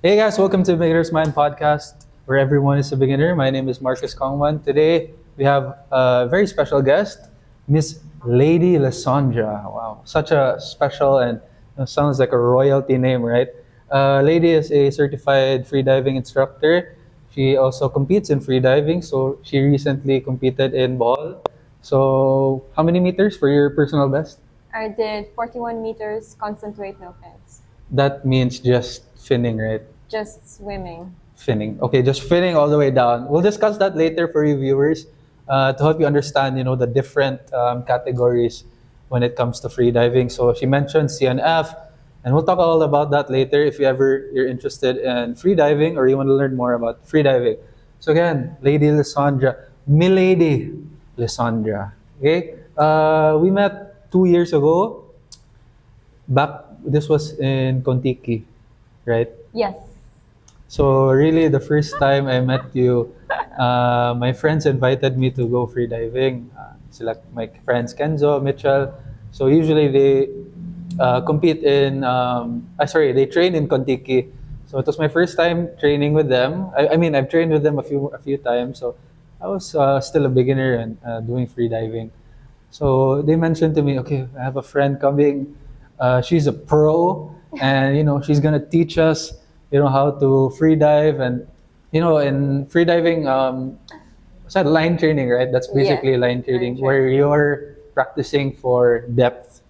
Hey guys, welcome to Beginner's Mind Podcast, where everyone is a beginner. My name is Marcus Kongman. Today we have a very special guest, Miss Lady Lisondra. Wow, such a special and sounds like a royalty name, right? Lady is a certified freediving instructor. She also competes in freediving, so she recently competed in ball. So, how many meters for your personal best? I did 41 meters, constant weight, no fins. That means just finning, right? Just swimming. Finning. Okay, just finning all the way down. We'll discuss that later for you viewers to help you understand, the different categories when it comes to free diving. So she mentioned CNF, and we'll talk all about that later if you're interested in free diving or you want to learn more about free diving. So again, Lady Lisondra, Milady Lisondra. Okay, we met 2 years ago. This was in Contiki, right? Yes. So really, the first time I met you, my friends invited me to go free diving. Sila my friends Kenzo, Mitchell. So usually they compete in. They train in Contiki. So it was my first time training with them. I mean, I've trained with them a few times. So I was still a beginner and doing free diving. So they mentioned to me, okay, I have a friend coming. She's a pro, and she's gonna teach us, how to free dive, and in free diving, what's that, line training, right? That's basically Yes, line line training training. where you're practicing for depth,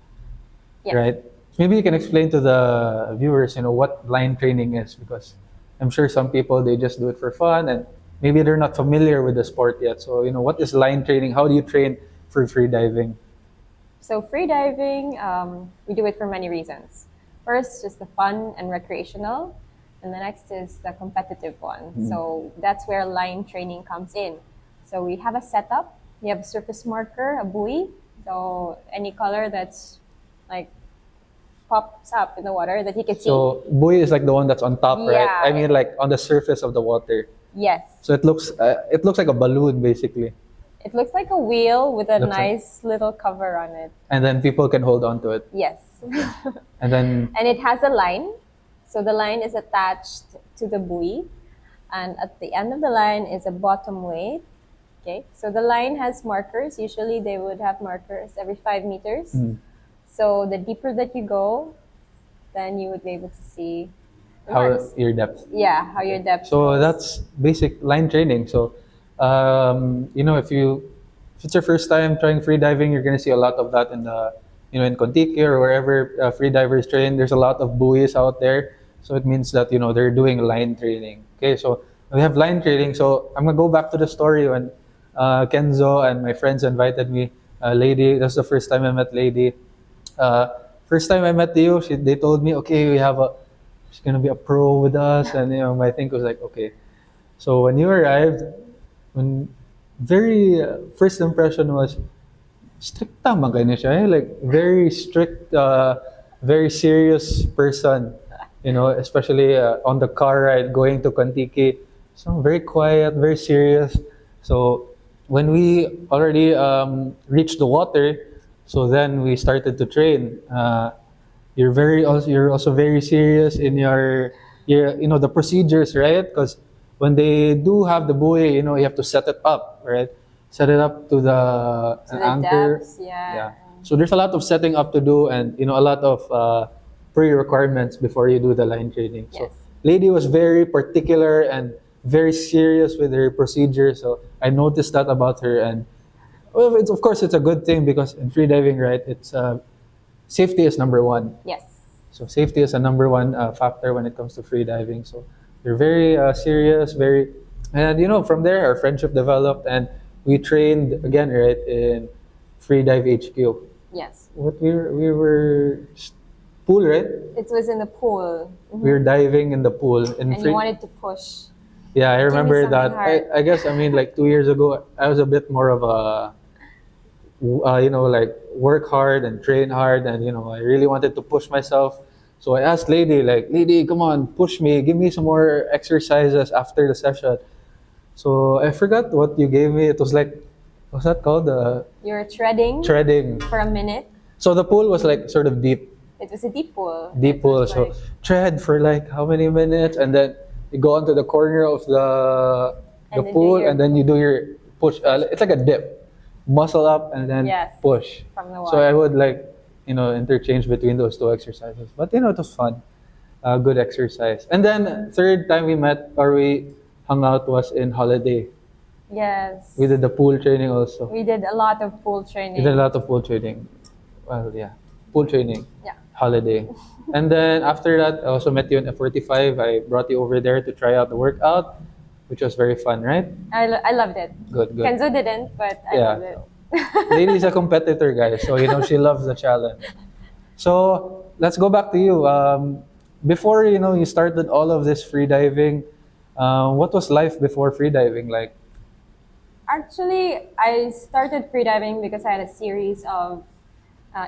Yes. right? So maybe you can explain to the viewers, what line training is, because I'm sure some people they just do it for fun and maybe they're not familiar with the sport yet. So what is line training? How do you train for free diving? So free diving, we do it for many reasons. First, just the fun and recreational, and the next is the competitive one. So that's where line training comes in. So we have a setup. We have a surface marker, a buoy. So any color that's like pops up in the water that you can see. So buoy is like the one that's on top, right? Yeah. I mean, like on the surface of the water. Yes. So it looks like a balloon basically, It looks like a wheel with a Looks like- nice little cover on it. and then people can hold on to it, Yes. and then And it has a line. So the line is attached to the buoy. And at the end of the line is a bottom weight. Okay. So the line has markers. Usually they would have markers every 5 meters. So the deeper that you go, then you would be able to see the how marks. your depth. Yeah, how your depth So goes. that's basic line training. So, if it's your first time trying free diving, you're gonna see a lot of that in Contiki or wherever free divers train. There's a lot of buoys out there, so it means that they're doing line training. Okay, so we have line training. So I'm gonna go back to the story when Kenzo and my friends invited me. Lady, that's the first time I met Lady. Uh, First time I met you, they told me, okay, she's gonna be a pro with us, and my thing was like, okay. So when you arrived, when very first impression was strict tama kayo niya siya, eh? Like very strict, very serious person, especially on the car ride going to Contiki. So very quiet, very serious. So when we already reached the water, so then we started to train. You're also very serious in your the procedures, right? Because when they do have the buoy, you have to set it up, right? Set it up to To an the anchor. depths, yeah. So there's a lot of setting up to do, and a lot of pre-requirements before you do the line training. So Yes. Lady was very particular and very serious with her procedure. So I noticed that about her, and well, of course it's a good thing because in freediving, right? It's safety is number one. Yes. So safety is a number one factor when it comes to free diving. So they're very serious, and from there our friendship developed, and we trained again right in Free Dive HQ. Yes. What we were pool, right? It was in the pool. We were diving in the pool in And you wanted to push. Yeah, I me remember something that. hard. I guess like 2 years ago, I was a bit more of a like work hard and train hard, and I really wanted to push myself. So I asked Lady, like, Lady, come on, push me, give me some more exercises after the session. So I forgot what you gave me. It was like, what's that called? You're treading Treading. for a minute. So the pool was like sort of deep. It was a deep pool. Deep It pool. was So like, tread for like how many minutes, and then you go onto the corner of the and then do pool, your and then you do your push. It's like a dip, muscle up, and then yes push. from the So I water. would like interchange between those two exercises. But it was fun, good exercise. And then third time we met or we hung out was in holiday. Yes. We did the pool training also. We did a lot of pool We training. did a lot of pool training. Well, yeah, pool training. Yeah. Holiday. And then after that, I also met you in F45. I brought you over there to try out the workout, which was very fun, right? I loved it. Good, good. Kenzo didn't, but I Yeah. loved it. Lady's a competitor, guys, so she loves the challenge. So let's go back to you. Before you started all of this freediving, what was life before freediving like? Actually, I started freediving because I had a series of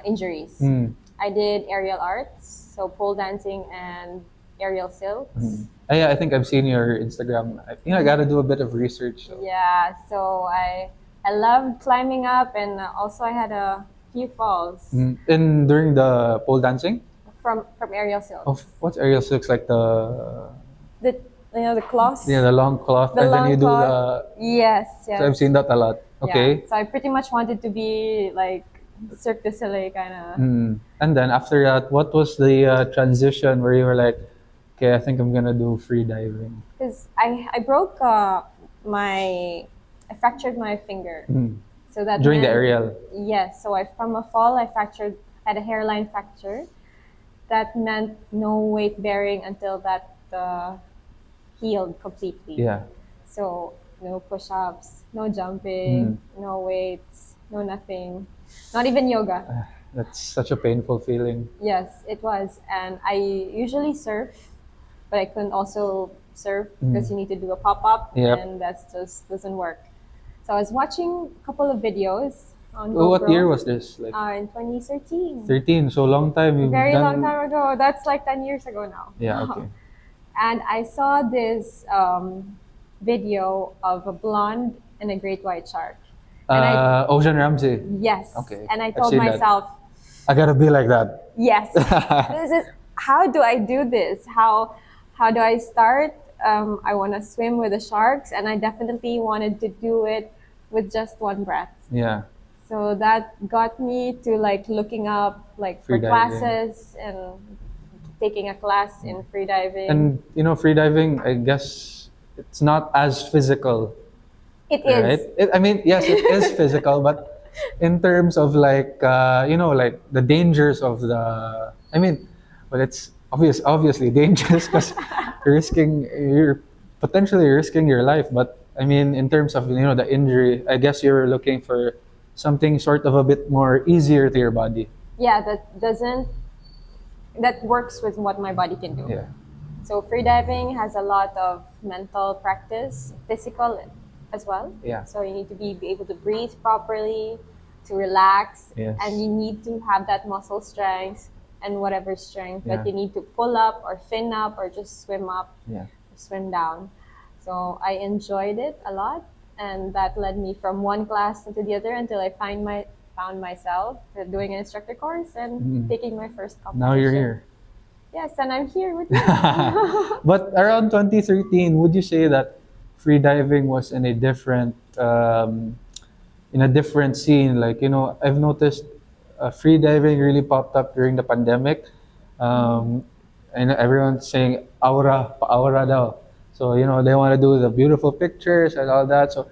injuries. Mm. I did aerial arts, so pole dancing and aerial silks. Yeah, I think I've seen your Instagram. I got to do a bit of research. So. Yeah, so I loved climbing up, and also I had a few falls And during the pole dancing? from aerial silks. Oh, what's aerial silks like The the cloths. Yeah, the long cloth, The and then long you do cloth. Yes, yes. So I've seen that a lot. Okay. Yeah. So I pretty much wanted to be like Cirque du Soleil kind of. And then after that, what was the transition where you were like, okay, I think I'm gonna do free diving? Because I broke I fractured my finger. So that During the meant- aerial. Yes. So from a fall, I had a hairline fracture. That meant no weight bearing until that healed completely. Yeah. So no push-ups, no jumping, no weights, no nothing, not even yoga. That's such a painful feeling. Yes, it was. And I usually surf, but I couldn't also surf because you need to do a pop-up, Yep. and that just doesn't work. So I was watching a couple of videos on Oh, GoPro. what year was this? Like In 2013. 13. So long time. You've Very done... long time ago. That's like 10 years ago now. Yeah. Okay. And I saw this video of a blonde and a great white shark. And Ocean Ramsey. yes. Okay, And I I've told seen that. myself, I gotta be like that. yes, this is how do I do this? How do I start? I want to swim with the sharks, and I definitely wanted to do it with just one breath. Yeah. So that got me to like looking up like for Freediving. classes and taking a class in freediving. And freediving, I guess it's not as physical. It is. Right? I mean, yes, it is physical, but in terms of like like the dangers of the. I mean, well, it's obviously dangerous because you're potentially risking your life. But I mean, in terms of the injury, I guess you're looking for something sort of a bit more easier to your body. Yeah, that works with what my body can do. Yeah. So freediving has a lot of mental practice, physical as well. Yeah. So you need to be able to breathe properly, to relax, Yes. and you need to have that muscle strength and whatever strength Yeah. that you need to pull up or fin up or just swim up, Yeah. swim down. So I enjoyed it a lot, and that led me from one class to the other until I found myself doing an instructor course and taking my first competition. Now you're here. Yes, and I'm here with you. But around 2013, would you say that freediving was in a different scene? Like I've noticed freediving really popped up during the pandemic, and everyone's saying aura daw. So they want to do the beautiful pictures and all that. So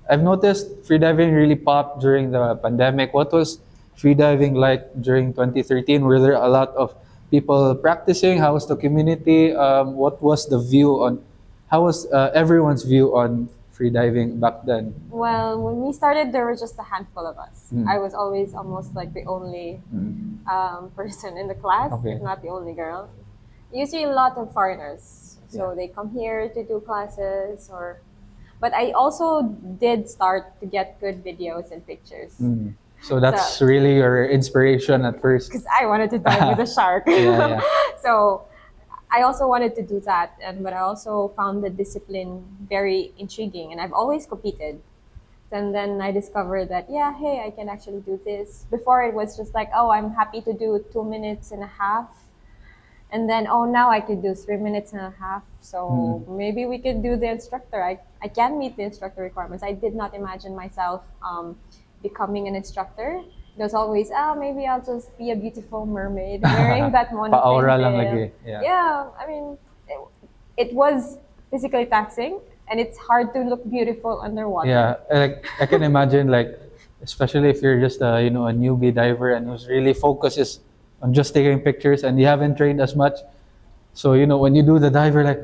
I've noticed freediving really popped during the pandemic. What was freediving like during 2013? Were there a lot of people practicing? How was the community? What was the view on? How was everyone's view on freediving back then? Well, when we started, there were just a handful of us. I was always almost like the only person in the class, Okay. if not the only girl. Usually a lot of foreigners. So they come here to do classes but I also did start to get good videos and pictures. So that's really your inspiration at first. Because I wanted to dive with a shark. Yeah. So I also wanted to do that, but I also found the discipline very intriguing, and I've always competed. And then I discovered that, yeah, hey, I can actually do this. Before it was just like, oh, I'm happy to do 2 minutes and a half. And then, oh, now I could do 3 minutes and a half. So maybe we could do the instructor. I can meet the instructor requirements. I did not imagine myself becoming an instructor. It was always, maybe I'll just be a beautiful mermaid wearing that Pa-aura monofin lang tail. lagi. Yeah. Yeah, I mean, it was physically taxing, and it's hard to look beautiful underwater. Yeah, like I can imagine, like especially if you're just a a newbie diver and who's really focuses on just taking pictures and you haven't trained as much. So when you do the diver, like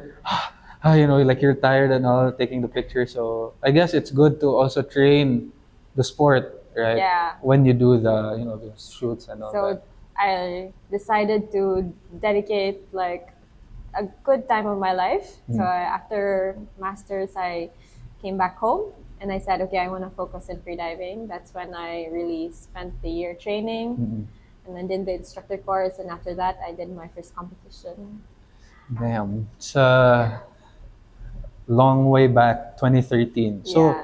like you're tired and all taking the picture. So I guess it's good to also train the sport, right? Yeah. When you do the the shoots and all So that. I decided to dedicate like a good time of my life. So after masters, I came back home and I said, okay, I want to focus on freediving. That's when I really spent the year training, and then did the instructor course. And after that, I did my first competition. Damn, it's a long way back, 2013. So Yeah.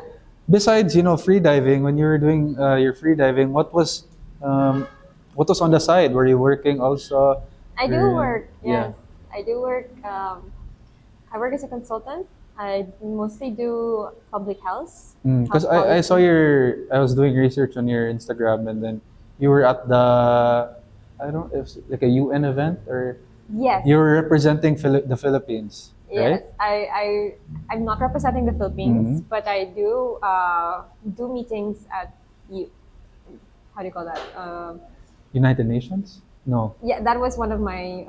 besides free diving, when you were doing your free diving, um, what was on the side? Were you working also? I do Or, work, yeah. yes. I do work. I work as a consultant. I mostly do public Because health I saw policy. I was doing research on your Instagram, and then you were at I don't know if it's like a UN event, or Yes. you were representing the Philippines, Yes, right? I'm not representing the Philippines, but I do meetings at you. How do you call that? United Nations? No. Yeah, that was one of my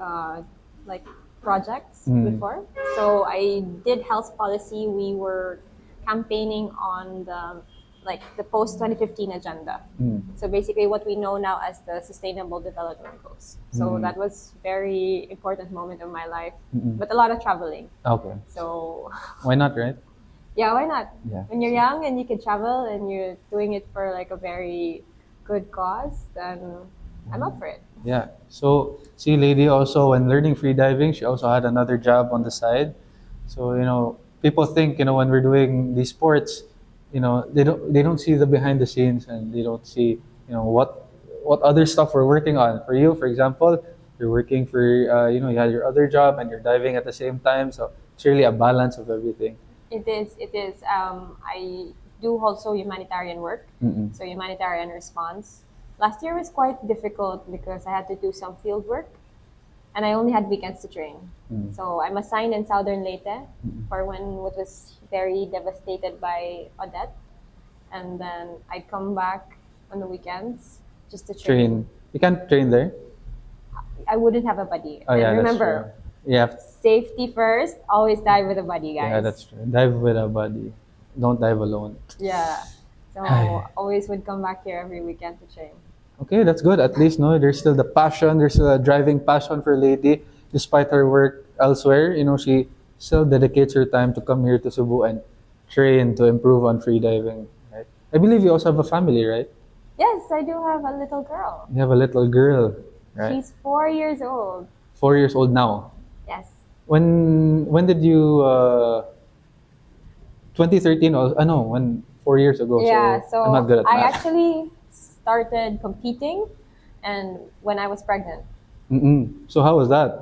like projects Mm. before. So I did health policy. We were campaigning on the post 2015 agenda. Mm. So basically, what we know now as the Sustainable Development Goals. So that was very important moment of my life, but a lot of traveling. Okay. So Why not, right? yeah, why not? Yeah. When you're young and you can travel and you're doing it for like a very good cause, then I'm up for it. Yeah. So see, lady also when learning free diving, she also had another job on the side. So people think when we're doing these sports, they don't see the behind the scenes, and they don't see what other stuff we're working on. For you, for example, you're working for you had your other job and you're diving at the same time. So it's really a balance of everything. It is. It is. I do also humanitarian work, Mm-mm. so humanitarian response. Last year was quite difficult because I had to do some field work, and I only had weekends to train. Mm. So I'm assigned in Southern Leyte for when it was very devastated by Odette, and then I'd come back on the weekends just to train. Train. You can't train there. I wouldn't have a buddy. Oh And yeah, that's true. remember, Yeah. safety first. Always dive with a buddy, guys. Yeah, that's true. Dive with a buddy. Don't dive alone. Yeah. So Ay. always would come back here every weekend to train. Okay, that's good. At least no, there's still the passion. There's still a driving passion for Lady, despite her work elsewhere. She still dedicates her time to come here to Cebu and train to improve on freediving. Right? I believe you also have a family, right? Yes, I do have a little girl. You have a little girl, right? She's 4 years old. 4 years old now. Yes. When did you 2013? No, when 4 years ago. Yeah, So I'm not so good at I math. actually started competing and when I was pregnant. So how was that?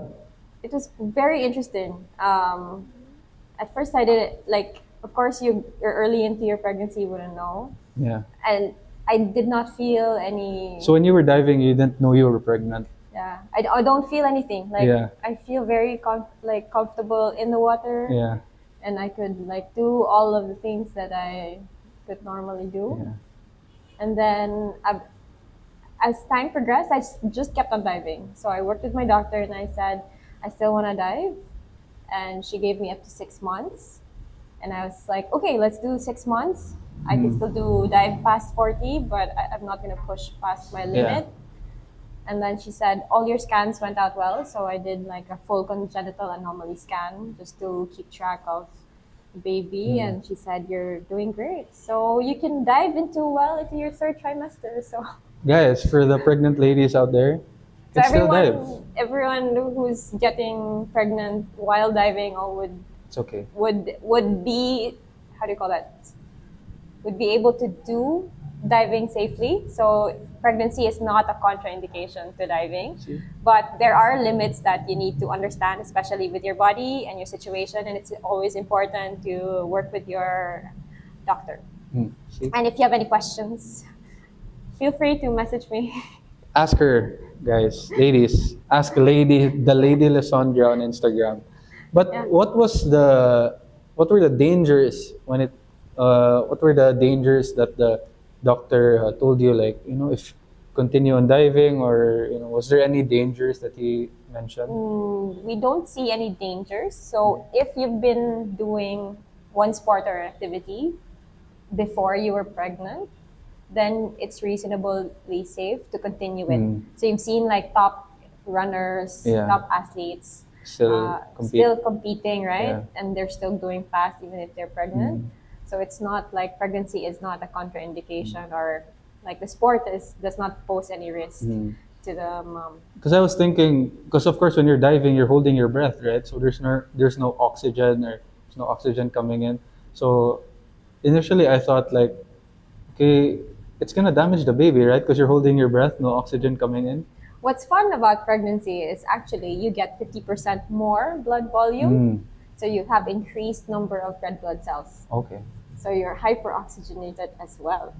It was very interesting. At first I did it like of course you're early into your pregnancy, you wouldn't know. Yeah. And I did not feel any So when you were diving, you didn't know you were pregnant. yeah. I don't feel anything. Like Yeah. I feel very comfortable in the water. Yeah. And I could like do all of the things that I could normally do. Yeah. And then as time progressed, just kept on diving. So I worked with my doctor and I said, I still want to dive. And she gave me up to 6 months. And I was like, okay, let's do 6 months. I can still do dive past 40, but I'm not going to push past my limit. And then she said, all your scans went out well. So I did like a full congenital anomaly scan just to keep track of the baby. And she said, you're doing great. So you can dive into your third trimester. So Guys, for the pregnant ladies out there, so it's still dive. everyone who's getting pregnant while diving or It's okay. would be how do you call that? would be able to do diving safely. So pregnancy is not a contraindication to diving, See? but there are limits that you need to understand, especially with your body and your situation. And it's always important to work with your doctor. See? And if you have any questions, feel free to message me. Ask her, guys, ladies. Ask Lady Lisondra on Instagram. But Yeah. what were the dangers when it? What were the dangers that the doctor told you? Like, if continue on diving, or was there any dangers that he mentioned? We don't see any dangers. So if you've been doing one sport or activity before you were pregnant, then it's reasonably safe to continue it. So you've seen like top runners, Yeah. top athletes Still compete. still competing, right? Yeah. And they're still doing fast even if they're pregnant. So it's not like pregnancy is not a contraindication, or like the sport does not pose any risk to the mom. Because I was thinking, because of course when you're diving, you're holding your breath, right? So there's no oxygen, or there's no oxygen coming in. So initially I thought like, okay, it's gonna damage the baby, right? Because you're holding your breath, no oxygen coming in. What's fun about pregnancy is actually you get 50% more blood volume. So you have increased number of red blood cells. Okay. So you're hyperoxygenated as well.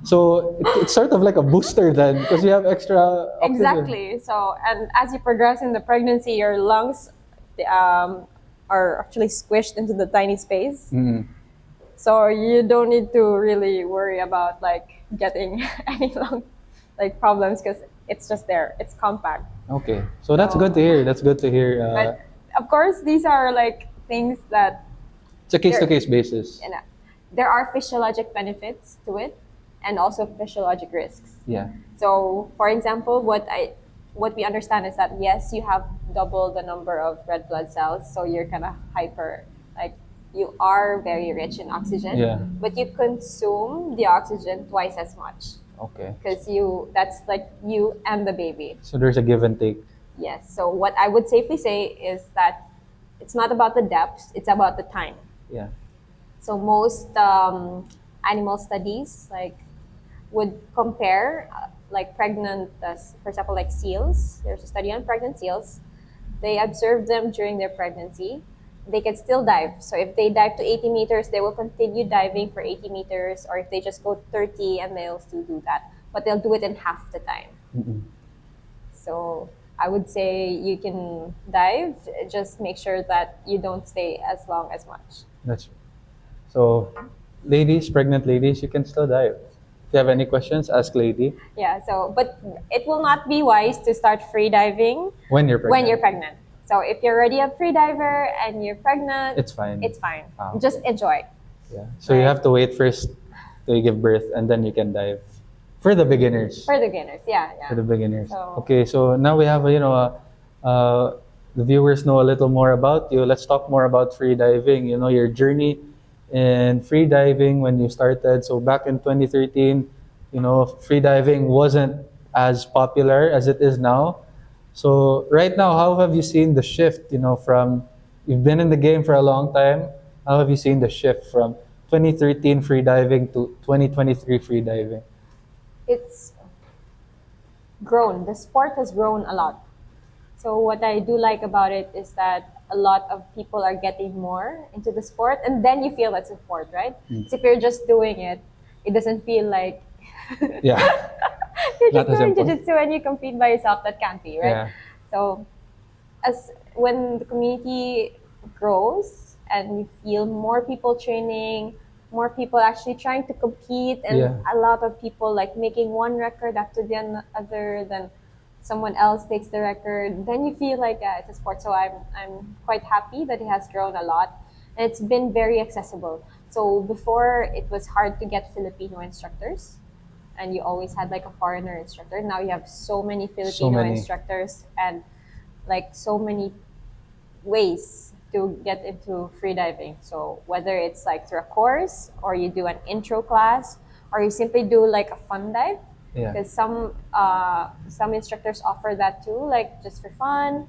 So it's sort of like a booster then, because you have extra oxygen. Exactly. So, and as you progress in the pregnancy, your lungs are actually squished into the tiny space. So you don't need to really worry about like getting any lung like problems, because it's just there. It's compact. Okay. So that's good to hear. That's good to hear. But of course, these are like things that It's a case-to-case basis. you know, there are physiologic benefits to it, and also physiologic risks. Yeah. So, for example, what we understand is that yes, you have double the number of red blood cells, so you're kind of hyper, like you are very rich in oxygen. Yeah. But you consume the oxygen twice as much, Okay. because that's like you and the baby. So there's a give and take. Yes. So what I would safely say is that it's not about the depth; it's about the time. Yeah. So most animal studies would compare like pregnant, for example, like seals. There's a study on pregnant seals. They observed them during their pregnancy. They can still dive. So if they dive to 80 meters, they will continue diving for 80 meters, or if they just go 30, and they'll still do that. But they'll do it in half the time. So I would say you can dive, just make sure that you don't stay as long as much. That's so, ladies, pregnant ladies, you can still dive. If you have any questions, ask Lady Yeah, so, but it will not be wise to start free diving when you're pregnant. when you're pregnant. So if you're already a free diver and you're pregnant, It's fine. It's fine. Okay. Just enjoy. Yeah. So you have to wait first till you give birth, and then you can dive. For the beginners. For the beginners, yeah. For the beginners. So- Okay, so now we have the viewers know a little more about you. Let's talk more about free diving. Your journey in free diving when you started. So back in 2013, free diving wasn't as popular as it is now. So right now, how have you seen the shift? From you've been in the game for a long time. How have you seen the shift from 2013 free diving to 2023 free diving? It's grown. The sport has grown a lot. So what I do like about it is that a lot of people are getting more into the sport, and then you feel it's a sport, right? So if you're just doing it, it doesn't feel like Yeah. you're Not just as doing important. jiu-jitsu and you compete by yourself. That can't be, right? Yeah. So when the community grows and you feel more people training, more people actually trying to compete, and Yeah. a lot of people like making one record after the other, then someone else takes the record, then you feel like it's a sport. So I'm quite happy that it has grown a lot, and it's been very accessible. So before, it was hard to get Filipino instructors, and you always had like a foreigner instructor. Now you have so many Filipino many. instructors, and like so many ways to get into freediving. So whether it's like through a course, or you do an intro class, or you simply do like a fun dive, Yeah. because some instructors offer that too, like just for fun.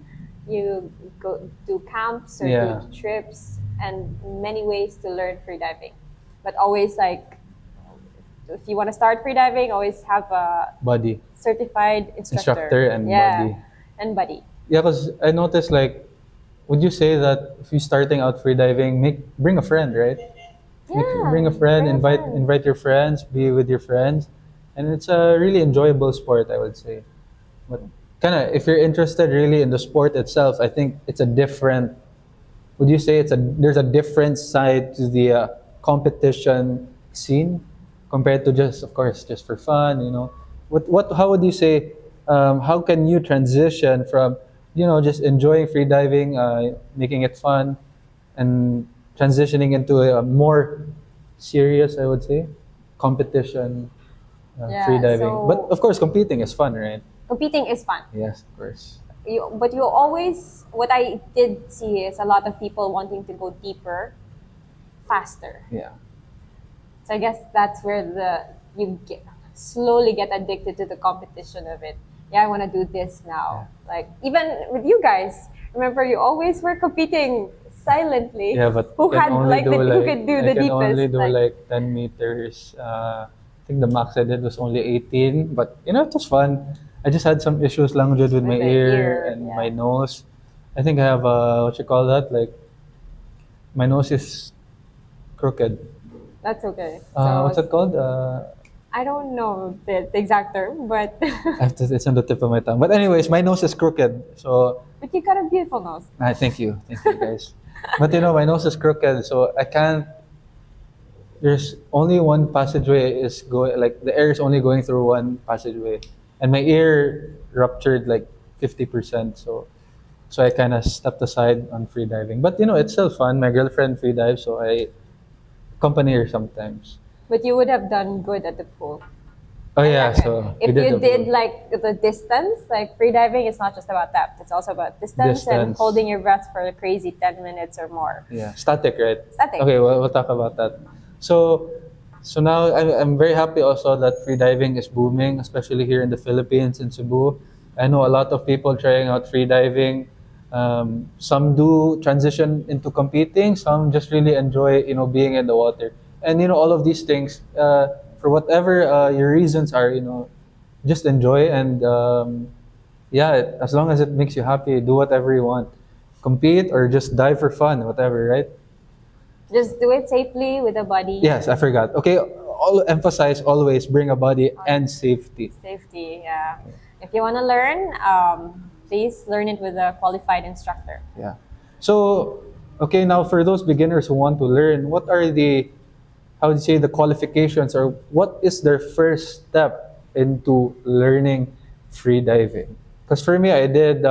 You go do camps or Yeah. do trips, and many ways to learn freediving. But always like if you want to start freediving, always have a Buddy. certified Instructor and yeah, buddy. and buddy. Yeah, because I noticed, like, would you say that if you're starting out freediving, bring a friend, right? Bring a Yeah, friend, bring a friend. invite your friends, be with your friends, and it's a really enjoyable sport, I would say. But kind of, if you're interested really in the sport itself, I think it's a different. Would you say there's a different side to the competition scene compared to just, of course, just for fun, you know? How would you say? How can you transition from, just enjoying free diving, making it fun, and transitioning into a more serious, I would say, competition, free Yeah, diving. But so of course, competing is fun, right? competing is fun. Yes, of course. But you always, what I did see is a lot of people wanting to go deeper, faster. Yeah. So I guess that's where slowly get addicted to the competition of it. Yeah, I want to do this now. Like even with you guys, remember you always were competing silently. Yeah, but Who can had only like do the, who like could do I the can deepest? only do like 10 meters. I think the max I did was only 18, but it was fun. I just had some issues lang with my the ear and yeah. my nose. I think I have what you call that? Like my nose is crooked. That's okay. So What's it called? I don't know the exact term, but It's on the tip of my tongue. But anyways, my nose is crooked. So but you got a beautiful nose. thank you guys. But my nose is crooked, so I can't. There's only one passageway is going, like the air is only going through one passageway, and my ear ruptured like 50%. So I kind of stepped aside on free diving. But it's still fun. My girlfriend free dives, so I accompany her sometimes. But you would have done good at the pool. Oh yeah, so if we you the did pool. like the distance, like free diving is not just about depth; it's also about distance and Distance. holding your breath for a crazy 10 minutes or more. Yeah, static, right? Static. Okay, we'll talk about that. So now I'm very happy also that free diving is booming, especially here in the Philippines, in Cebu. I know a lot of people trying out free diving. Some do transition into competing. Some just really enjoy, being in the water. And all of these things, for whatever your reasons are, just enjoy and yeah, as long as it makes you happy, do whatever you want. Compete or just dive for fun, whatever, right? Just do it safely with a buddy. Yes, I forgot. Okay, emphasize always bring a buddy and safety. Safety, yeah. If you want to learn, please learn it with a qualified instructor. Yeah. So, okay, now for those beginners who want to learn, what are how do you say, the qualifications, or what is their first step into learning free diving? Because for me, I did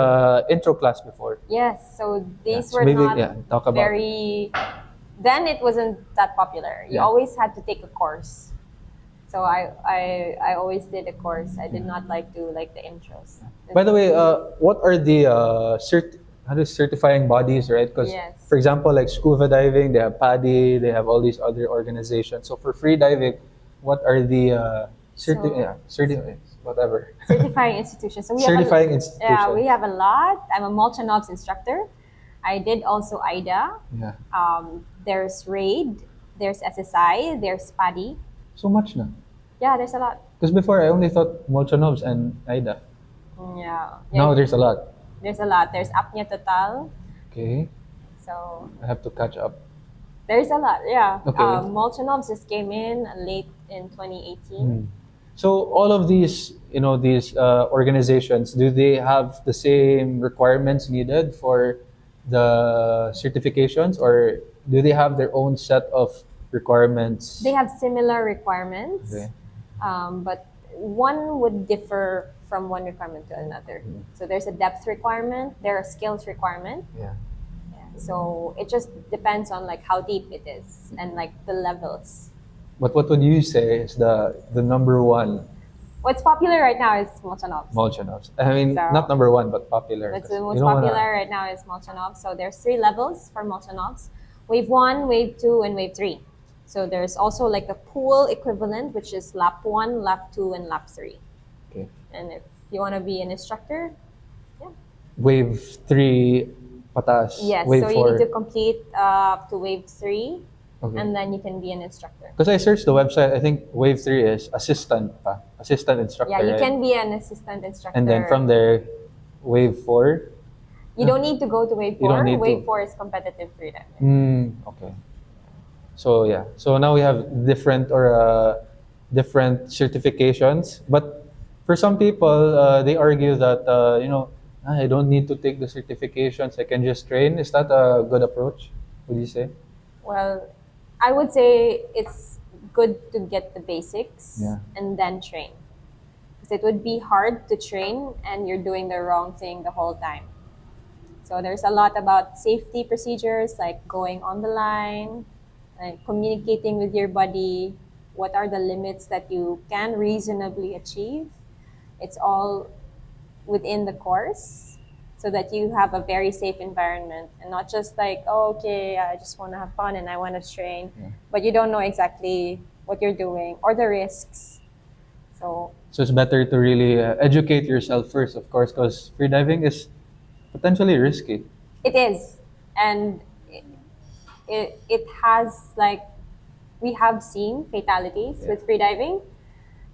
intro class before. Yes, so these so were maybe, not talk about very. Then it wasn't that popular. You always had to take a course. So I always did a course. I did not like do like the intros. By the way, what are the certifying bodies, right? Because, Yes. for example, like scuba diving, they have PADI, they have all these other organizations. So for free diving, what are the whatever. Certifying institutions. So we Certifying have institutions. Yeah, we have a lot. I'm a Molchanov's instructor. I did also IDA. Yeah. There's RAID. There's SSI. There's PADI. So much na. Yeah, there's a lot. Because before, I only thought Molchanovs and AIDA. Yeah. Now there's a lot. There's a lot. There's Apnea Total. Okay. So I have to catch up. there's a lot. Yeah. Okay. Molchanov's just came in late in 2018. So all of these, these organizations, do they have the same requirements needed for the certifications, or do they have their own set of requirements? They have similar requirements, Okay. but one would differ from one requirement to another. So there's a depth requirement, there are skills requirement. Yeah. So it just depends on like how deep it is and like the levels. But what would you say is the number one What's popular right now is Molchanov's. Molchanovs? I mean, So- not number one, but popular. What's the You most don't wanna- popular right now is Molchanov's. So there's 3 levels for Molchanov's. Wave 1, Wave 2, and Wave 3. So there's also like a pool equivalent, which is lap 1, lap 2, and lap 3. Okay. And if you want to be an instructor, Wave 3, patas. yes. Wave So 4. you need to complete up to Wave 3. Okay. and then you can be an instructor. Because I searched the website, I think Wave 3 is assistant instructor, Yeah, you right? can be an assistant instructor. And then from there, Wave 4. You don't need to go to Wave 4. You don't need Wave to. 4 is competitive freediving. Okay. So yeah, so now we have different certifications. But for some people, they argue that I don't need to take the certifications. I can just train. Is that a good approach? Would you say? Well, I would say it's good to get the basics Yeah. and then train. Because it would be hard to train and you're doing the wrong thing the whole time. So there's a lot about safety procedures like going on the line, like communicating with your body, what are the limits that you can reasonably achieve. It's all within the course so that you have a very safe environment and not just like, oh, okay, I just want to have fun and I want to train, Yeah. but you don't know exactly what you're doing or the risks. So it's better to really educate yourself first, of course, because freediving is potentially risky. it is. And it has like, we have seen fatalities with freediving.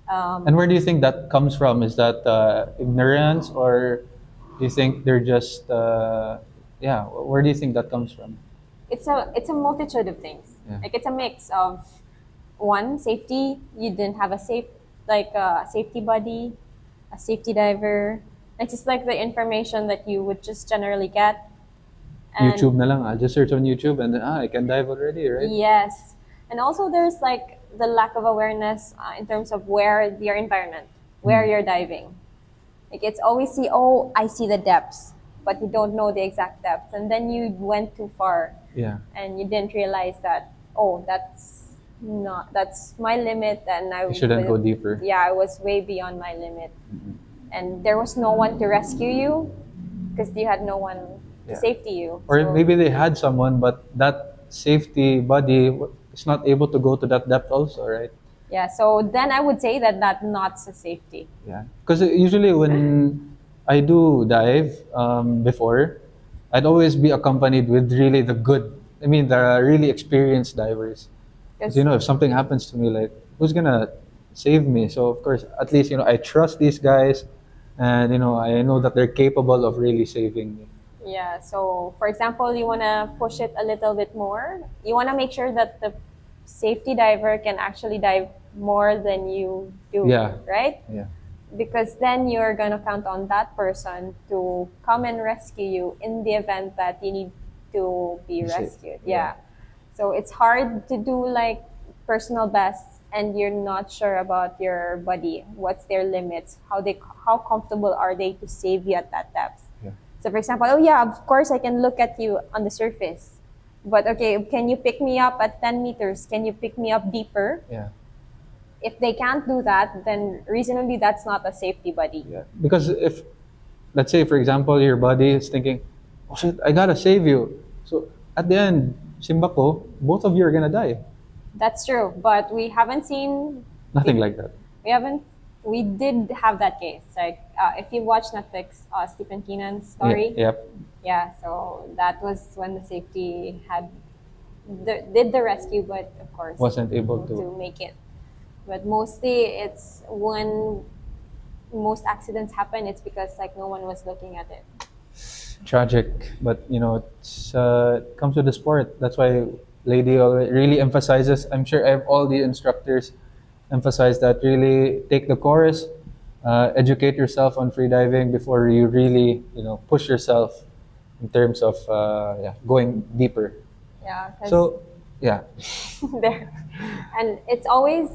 And where do you think that comes from? Is that ignorance, or do you think they're just Where do you think that comes from? It's a multitude of things. Yeah. Like it's a mix of one, safety. You didn't have a safety buddy, a safety diver. It's just like the information that you would just generally get. And YouTube na lang. I'll just search on YouTube and then I can dive already, right? yes, and also there's like the lack of awareness in terms of where your environment, where you're diving. Like it's always I see the depths, but you don't know the exact depth, and then you went too far. Yeah. And you didn't realize that that's my limit, and I You shouldn't go deeper. Yeah, I was way beyond my limit, and there was no one to rescue you because you had no one to safety you. Or So- maybe they had someone, but that safety buddy is not able to go to that depth also, right? yeah, so then I would say that not a safety. Yeah. Because usually when I do dive before, I'd always be accompanied with really the really experienced divers. Because if something happens to me, like who's gonna save me? So of course, at least I trust these guys, and I know that they're capable of really saving me. Yeah, so for example, you want to push it a little bit more. You want to make sure that the safety diver can actually dive more than you do, Yeah. right? Yeah. Because then you're going to count on that person to come and rescue you in the event that you need to be rescued. Yeah. So it's hard to do like personal bests and you're not sure about your buddy. What's their limits? How comfortable are they to save you at that depth? Yeah. So for example, of course I can look at you on the surface. But okay, can you pick me up at 10 meters? Can you pick me up deeper? Yeah. If they can't do that, then reasonably that's not a safety buddy. Yeah. Because if, let's say, for example, your body is thinking, oh shit, I gotta save you. So at the end, Simbako, both of you are gonna die. That's true, but we haven't seen Nothing like that. We did have that case. Like if you watch Netflix, Stephen Keenan's story. Yeah, yep. Yeah, so that was when the safety did the rescue, but of course Wasn't able to make it. But mostly it's when most accidents happen, it's because like no one was looking at it. Tragic, but it comes with the sport. That's why Lady really emphasizes. I'm sure all the instructors emphasize that. Really take the course, educate yourself on freediving before you really push yourself in terms of going deeper. Yeah. So yeah. There, and it's always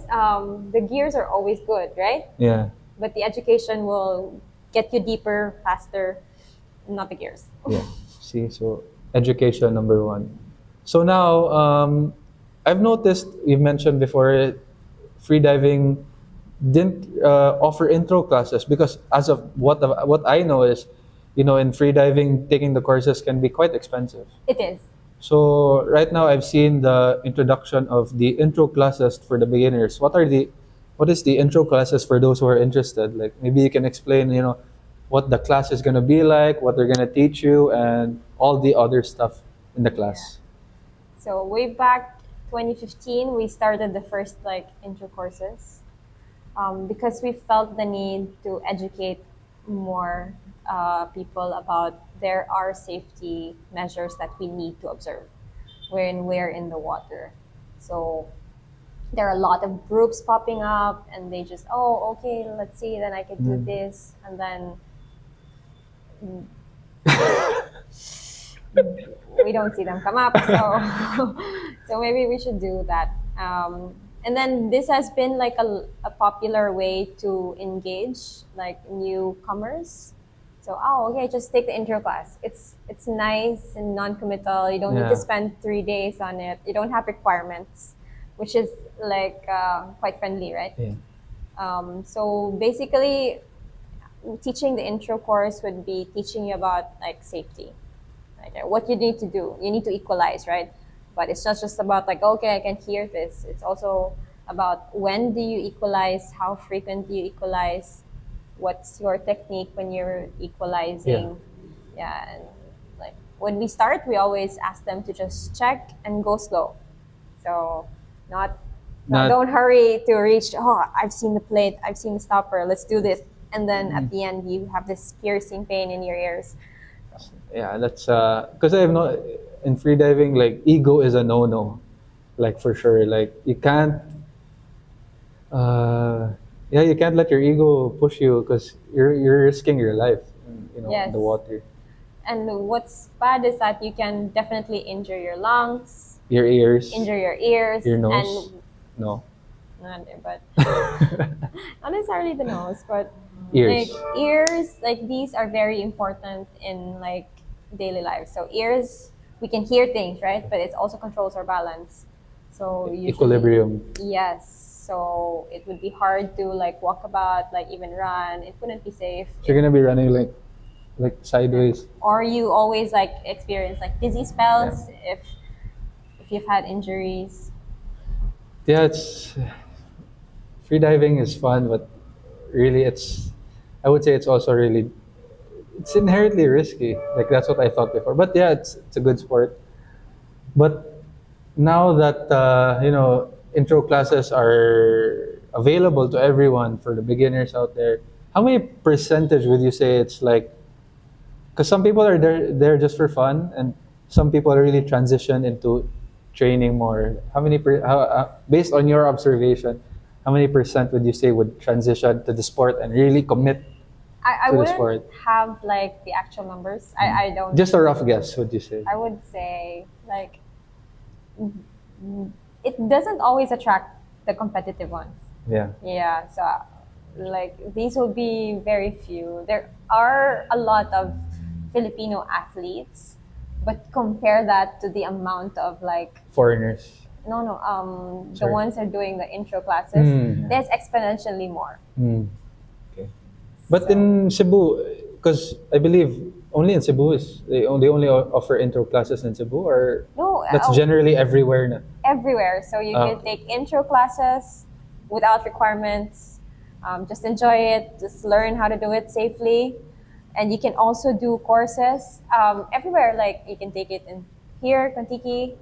the gears are always good, right? Yeah. But the education will get you deeper, faster, not the gears. Yeah. See, so education number one. So now, I've noticed you've mentioned before, freediving didn't offer intro classes because as of what I know is, in freediving, taking the courses can be quite expensive. It is. So right now I've seen the introduction of the intro classes for the beginners. What is the intro classes for those who are interested? Like maybe you can explain, what the class is gonna be like, what they're gonna teach you, and all the other stuff in the class. So way back 2015, we started the first like intro courses because we felt the need to educate more people about there are safety measures that we need to observe when we're in the water. So there are a lot of groups popping up, and they just, oh, okay, let's see, then I can do this, and then we don't see them come up. So, so maybe we should do that. And then this has been like a popular way to engage like newcomers. So, oh, okay, just take the intro class. It's nice and non-committal. You don't need Yeah. to spend 3 days on it. You don't have requirements, which is like quite friendly, right? Yeah. So basically, teaching the intro course would be teaching you about like safety, like what you need to do. You need to equalize, right? But it's not just about like, okay, I can hear this. It's also about when do you equalize, how frequent do you equalize, what's your technique when you're equalizing. Yeah, and like when we start, we always ask them to just check and go slow. So not Not- don't hurry to reach, oh, I've seen the plate, I've seen the stopper, let's do this. And then at the end, you have this piercing pain in your ears. Yeah, that's because I have no in freediving, like ego is a no, like for sure. Like you can't, yeah, you can't let your ego push you because you're risking your life, in Yes. the water, And what's bad is that you can definitely injure your lungs, your ears, injure your ears, your nose. No, and but not necessarily the nose, but ears. like ears, like these are very important in like daily life. So ears, we can hear things, right? But it also controls our balance. So usually, Equilibrium. yes. So it would be hard to like walk about, like even run. It wouldn't be safe. So you're gonna be running like sideways. Or you always like experience like dizzy spells if you've had injuries. Yeah, it's freediving is fun, but really, I would say it's also really it's inherently risky. Like that's what I thought before. But yeah, it's a good sport. But now that intro classes are available to everyone for the beginners out there, how many percentage would you say it's like? Because some people are there just for fun, and some people really transition into training more. How many based on your observation, how many percent would you say would transition to the sport and really commit I to the wouldn't sport? have like the actual numbers. I don't. Just a rough guess, would you say? I would say like it doesn't always attract the competitive ones. Yeah. Yeah, so like these will be very few. There are a lot of Filipino athletes, but compare that to the amount of like Foreigners. the Sorry. ones who are doing the intro classes. Mm. There's exponentially more. Okay. But in Cebu, because I believe only in Cebu they only offer intro classes in Cebu, or No, that's generally everywhere na. everywhere. So you can take intro classes without requirements. Just enjoy it. Just learn how to do it safely. And you can also do courses everywhere. Like you can take it in here, Contiki,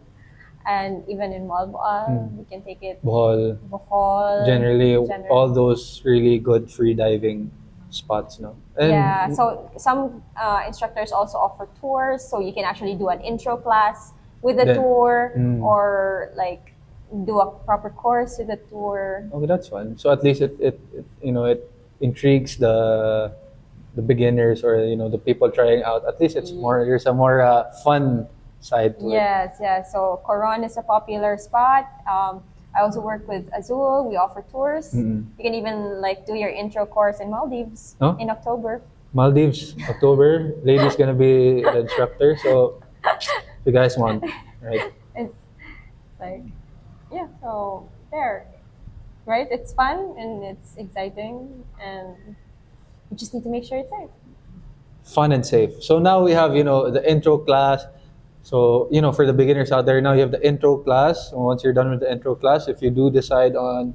and even in Malboa. You can take it Bohol. Bohol. Generally, all those really good free diving spots, no? And Yeah, so some instructors also offer tours, so you can actually do an intro class with a Then- tour, or like do a proper course with a tour. okay, that's fun. So at least it intrigues the beginners, or the people trying out. At least there's a more fun side to it. Yes, yes. So Coron is a popular spot. I also work with Azul. We offer tours. You can even like do your intro course in Maldives Oh? in October. Maldives, October. Lady's gonna be the instructor, so if you guys want, right? It's like, yeah. So there, right? It's fun and it's exciting, and you just need to make sure it's safe. Fun and safe. So now we have the intro class. So for the beginners out there, now you have the intro class. And once you're done with the intro class, if you do decide on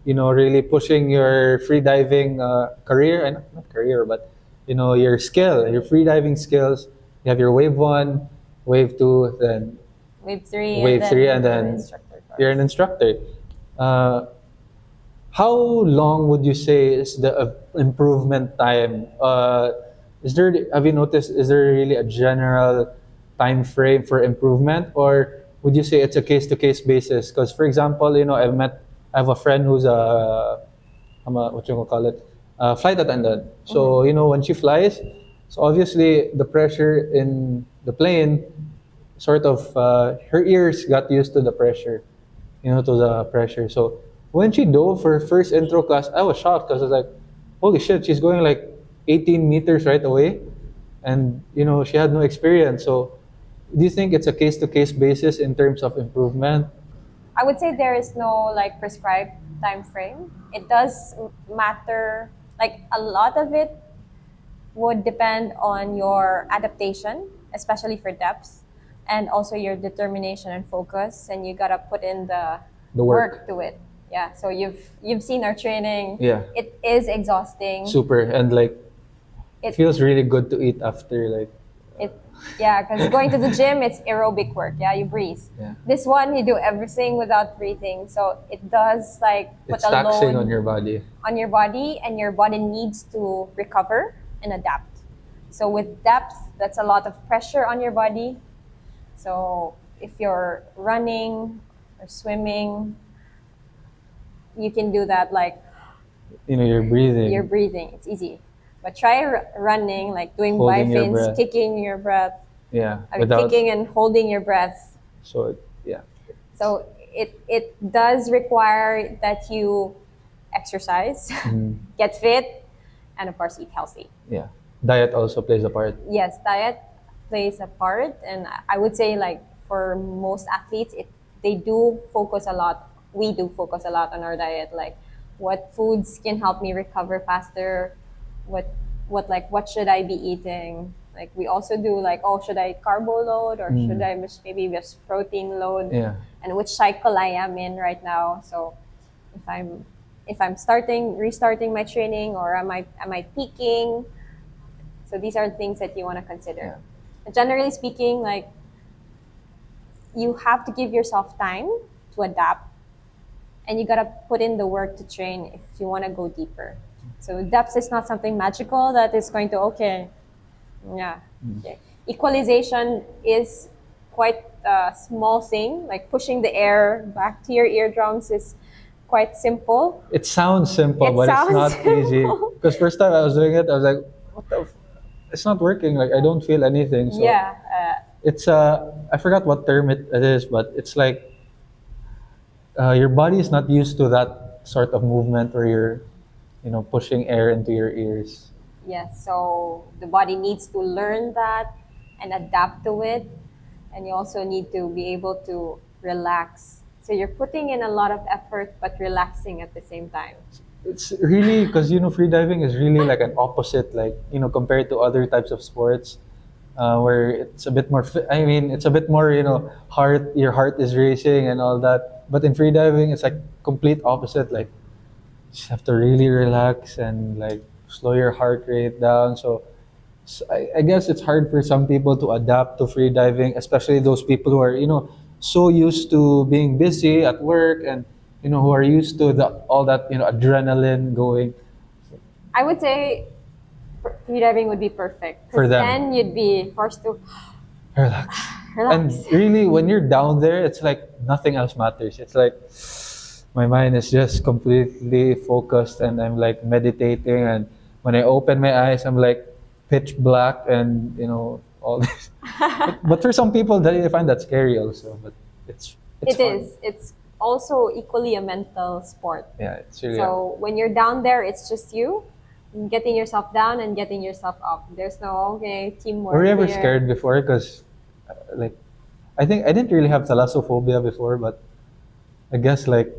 really pushing your free diving career, and not career, but your skill, your free diving skills, you have your wave 1, wave 2, then Wave 3, Wave and then 3, and the then instructor you're an instructor. Uh, how long would you say is the improvement time? Is there have you noticed? Is there really a general time frame for improvement, or would you say it's a case to case basis? Because for example, I have a friend who's what you gonna call it, flight attendant. So when she flies, so obviously the pressure in the plane, sort of her ears got used to the pressure, to the pressure. So when she dove for her first intro class, I was shocked because I was like, holy shit, she's going like 18 meters right away, and she had no experience. So do you think it's a case to case basis in terms of improvement? I would say there is no like prescribed time frame. It does matter. Like a lot of it would depend on your adaptation, especially for depths, and also your determination and focus. And you gotta put in the work. to it. Yeah. So you've seen our training. Yeah. It is exhausting. Super, and like it It feels really good to eat after, like it yeah, because going to the gym, it's aerobic work. Yeah, you breathe. Yeah. This one, you do everything without breathing. So it does like put it's a taxing load on your body. on your body, and your body needs to recover and adapt. So with depth, that's a lot of pressure on your body. So if you're running or swimming, you can do that like You're breathing. you're breathing. It's easy. But try running, like doing Holding your bifins, breath. kicking your breath. Yeah, I mean, kicking and holding your breath. So yeah. So it does require that you exercise, get fit, and of course eat healthy. Yeah. Diet also plays a part. Yes, diet plays a part, and I would say like for most athletes, they do focus a lot. We do focus a lot on our diet, like what foods can help me recover faster, what what should I be eating. Like we also do like, oh, should I carbo load or should I maybe just protein load, Yeah. and which cycle I am in right now. So if I'm restarting my training, or am I peaking? So these are things that you want to consider. Yeah. And generally speaking, like you have to give yourself time to adapt, and you gotta put in the work to train if you want to go deeper. So depth is not something magical that is going to okay. Equalization is quite a small thing. Like pushing the air back to your eardrums is quite simple. It sounds simple, It but sounds it's not easy. simple. Because first time I was doing it, I was like, what the? It's not working. Like I don't feel anything. So Yeah. it's I forgot what term it is, but it's like your body is not used to that sort of movement where you're, pushing air into your ears. Yes, so the body needs to learn that and adapt to it. And you also need to be able to relax. So you're putting in a lot of effort, but relaxing at the same time. It's really because freediving is really like an opposite, like compared to other types of sports, where it's a bit more. I mean, it's a bit more heart. Your heart is racing and all that. But in freediving, it's like complete opposite. Like you just have to really relax and like slow your heart rate down. So I guess it's hard for some people to adapt to freediving, especially those people who are so used to being busy at work and who are used to all that adrenaline going. I would say freediving would be perfect. 'Cause For them. then you'd be forced to Relax. relax. And really, when you're down there, it's like nothing else matters. It's like my mind is just completely focused, and I'm like meditating. And when I open my eyes, I'm like pitch black, and all this. But for some people, they find that scary also. But it's It fun. is. It's also equally a mental sport. Yeah, it's really. So when you're down there, it's just you getting yourself down and getting yourself up. There's no teamwork. Were you ever here. scared before? Because like I think I didn't really have thalassophobia before, but I guess like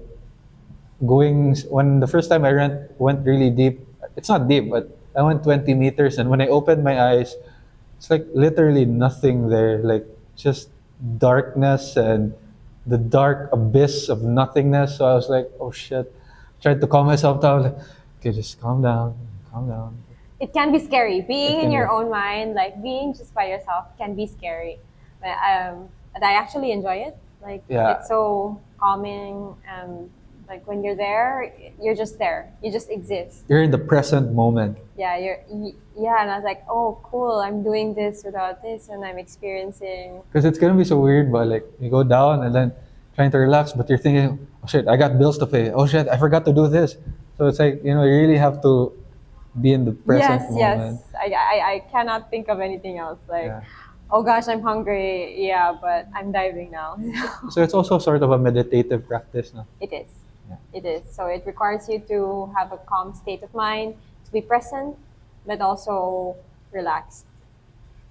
going when the first time I went really deep. It's not deep, but I went 20 meters, and when I opened my eyes, it's like literally nothing there, like just darkness and the dark abyss of nothingness. So I was like, oh shit. Tried to calm myself down, like, okay, just calm down, calm down. It can be scary. Being It in can your be. own mind, like being just by yourself, can be scary. But I actually enjoy it. Like Yeah. it's so calming, and like when you're there, you're just there. You just exist. You're in the present moment. Yeah, yeah, and I was like, oh, cool. I'm doing this without this, and I'm experiencing. Because it's gonna be so weird, but like you go down and then trying to relax, but you're thinking, oh shit, I got bills to pay. Oh shit, I forgot to do this. So it's like, you know, you really have to be in the present Yes, moment. yes. I cannot think of anything else. Like, Yeah. oh gosh, I'm hungry. Yeah, but I'm diving now. So it's also sort of a meditative practice, no? It is. Yeah. It is. So it requires you to have a calm state of mind, to be present, but also relaxed,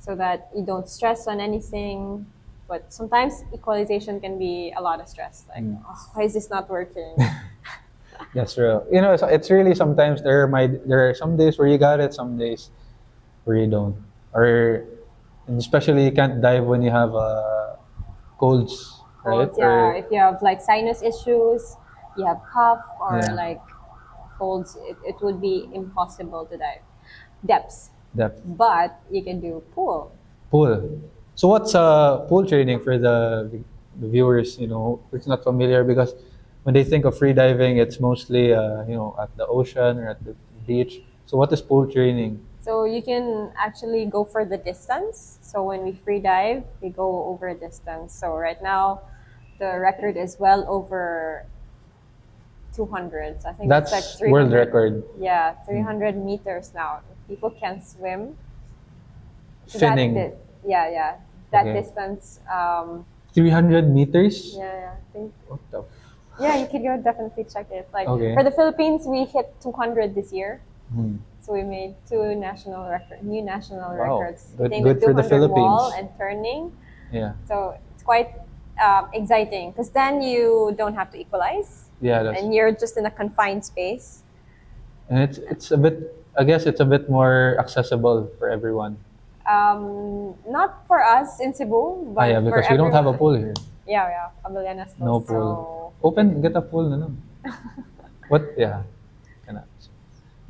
so that you don't stress on anything. But sometimes equalization can be a lot of stress. Like, oh, why is this not working? That's true. You know, it's really sometimes there are some days where you got it, some days where you don't. Or and especially you can't dive when you have colds, right? Colds, yeah. If you have like sinus issues, you have cough or Yeah. like colds, it would be impossible to dive. Depths. Depth. But you can do pool. Pool. So what's pool training for the viewers, you know, who's not familiar? Because when they think of free diving, it's mostly you know, at the ocean or at the beach. So what is pool training? So you can actually go for the distance. So when we free dive, we go over a distance. So right now, the record is well over 200. So I think That's it's like world 300. record. Yeah, 300 meters now. People can swim. Finning. Yeah, yeah. That Okay. distance. 300 meters? Yeah, yeah. I think. What the Yeah, you could go definitely check it. Like Okay. for the Philippines, we hit 200 this year. Hmm. So we made new national Wow. records. Good- Hitting good the for the 200 wall Philippines. and turning. Yeah. So it's quite exciting because then you don't have to equalize, Yeah, that's and you're just in a confined space. and it's a bit, I guess it's a bit more accessible for everyone. Not for us in Cebu, but Yeah, for because we don't have a everyone. pool here. Yeah, yeah. Pamilyanas ko. No pool. Open, get a pool na lang. What? Yeah. Cannot.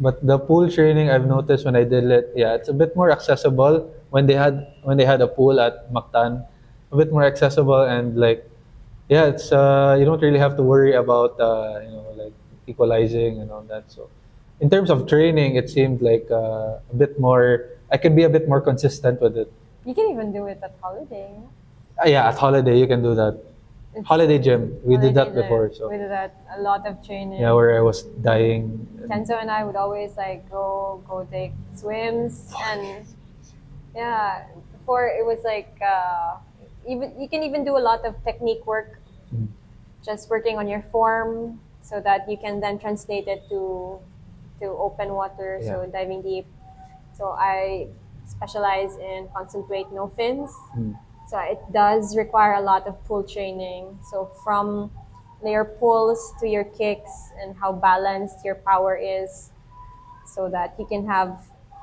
But the pool training I've noticed when I did it, yeah, it's a bit more accessible when they had a pool at Mactan, a bit more accessible and like, yeah, it's you don't really have to worry about you know, like equalizing and all that. So in terms of training, it seemed like a bit more. I could be a bit more consistent with it. You can even do it at holiday. Yeah, at holiday you can do that. It's Holiday gym, we did that holiday before. gym. So We did that a lot of training. yeah, where I was dying. Kenzo and I would always like go take swims, and yeah, before it was like even you can even do a lot of technique work, Mm. just working on your form so that you can then translate it to open water, so Yeah. diving deep. So I specialize in concentrate no fins. Mm. So it does require a lot of pull training. So from your pulls to your kicks and how balanced your power is, so that you can have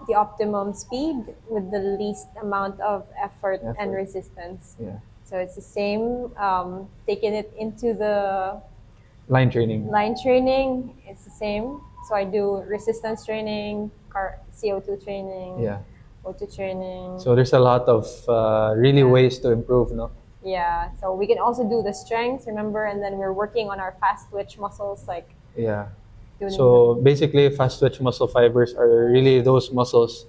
the optimum speed with the least amount of effort and Effort. resistance. Yeah, So it's the same, taking it into the line training. line training, it's the same. So I do resistance training, CO2 training, Yeah. O2 training. So there's a lot of really Yeah. ways to improve, no? Yeah, so we can also do the strength, remember, and then we're working on our fast twitch muscles, like Yeah. doing So basically, fast twitch muscle fibers are really those muscles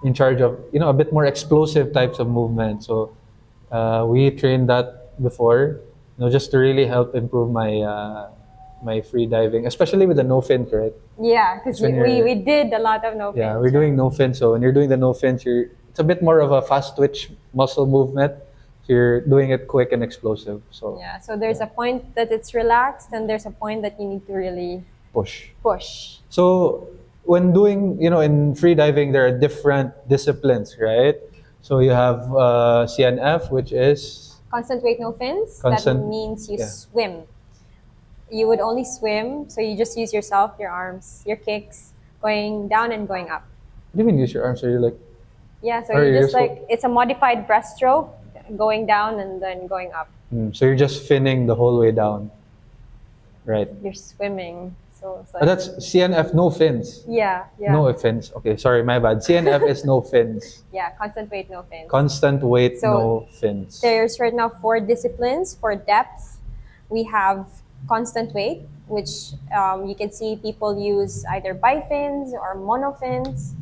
in charge of, you know, a bit more explosive types of movement. So we trained that before, you know, just to really help improve my free diving, especially with the no fin, right? yeah, because when you're- we did a lot of no fins. Yeah, we're doing no fin. So when you're doing the no fins, it's a bit more of a fast twitch muscle movement. So you're doing it quick and explosive. So Yeah, so there's a point that it's relaxed, and there's a point that you need to really push. push. So when doing, you know, in free diving, there are different disciplines, right? So you have CNF, which is Constant weight no fins. Constant- That means you yeah. swim. You would only swim, so you just use yourself, your arms, your kicks, going down and going up. what do you mean use your arms? Are you like, Yeah, so Or you you're just so- like, it's a modified breaststroke, going down and then going up. so you're just finning the whole way down, right? You're swimming. So So it's Oh, like, that's CNF, no fins. yeah, yeah. No fins. Okay, sorry, my bad. CNF is no fins. Yeah, constant weight, no fins. Constant weight, So, no fins. There's right now 4 disciplines. For depth, we have constant weight, which you can see people use either bifins or monofins.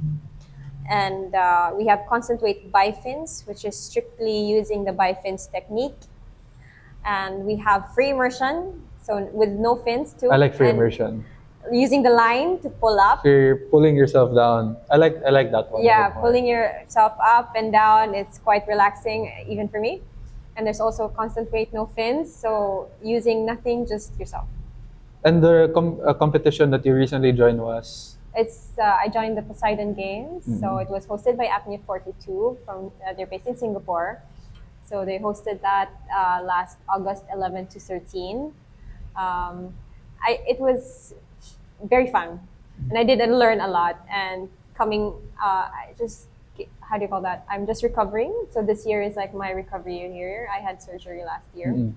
And we have constant weight bifins, which is strictly using the bifins technique. And we have free immersion, so with no fins too. I like free and immersion. Using the line to pull up. If you're pulling yourself down, I like that one. Yeah, a bit more. pulling yourself up and down, it's quite relaxing, even for me. And there's also constant weight, no fins, so using nothing, just yourself. And the competition that you recently joined was? I joined the Poseidon Games, so it was hosted by Apnea 42 from they're based in Singapore. So they hosted that last August 11 to 13. It was very fun, and I did learn a lot. And how do you call that? I'm just recovering. So this year is like my recovery year. I had surgery last year.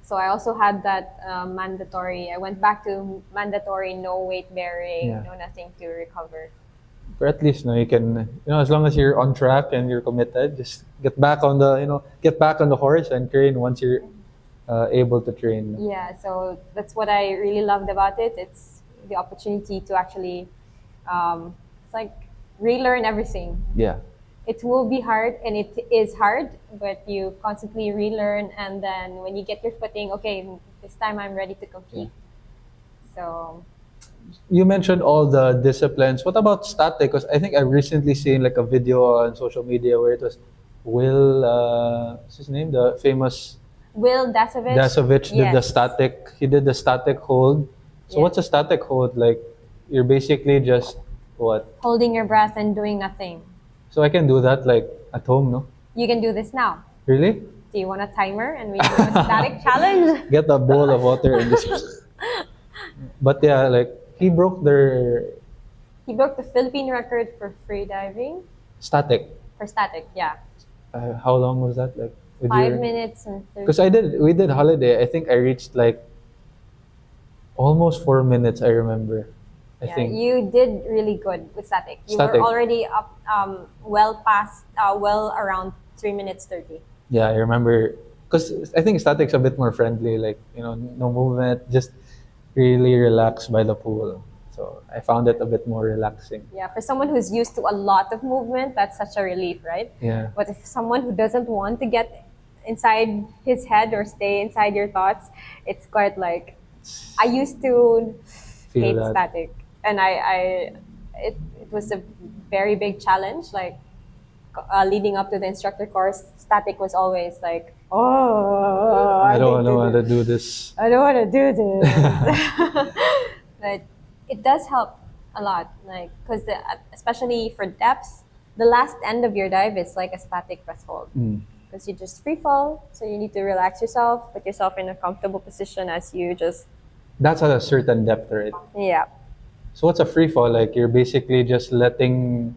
So I also had that mandatory. I went back to mandatory, no weight bearing, no nothing to recover. But at least, you can, as long as you're on track and you're committed, just get back on the horse and train once you're able to train. Yeah, so that's what I really loved about it. It's the opportunity to actually, it's like relearn everything. Yeah. It will be hard, and it is hard, but you constantly relearn, and then when you get your footing, okay, this time I'm ready to compete. So you mentioned all the disciplines. What about static? Because I think I've recently seen like a video on social media where it was Will, what's his name? The famous Will Dasovich. Dasovich did the Yes. static. He did the static hold. So what's a static hold? Like you're basically just what? Holding your breath and doing nothing. So I can do that like at home, no? You can do this now. Really? Do you want a timer and we do a static challenge? Get a bowl of water and just. But yeah, like he broke the He broke the Philippine record for free diving. static. For static, yeah. How long was that? Like with 5 minutes and 30. Because we did holiday. I think I reached like almost 4 minutes. I remember. I think You did really good with static. You Static. were already up, well around 3 minutes 30. Yeah, I remember. Because I think static's a bit more friendly. Like no movement, just really relaxed by the pool. So I found it a bit more relaxing. Yeah, for someone who's used to a lot of movement, that's such a relief, right? Yeah. But if someone who doesn't want to get inside his head or stay inside your thoughts, it's quite like I used to Feel hate that. static, and it was a very big challenge. Like leading up to the instructor course, static was always like, oh, I don't want to do this. I don't want to do this. But it does help a lot, like because especially for depths, the last end of your dive is like a static breath hold. Because you just free fall, so you need to relax yourself, put yourself in a comfortable position as you just That's at a certain depth, right? yeah. So what's a free fall? Like you're basically just letting,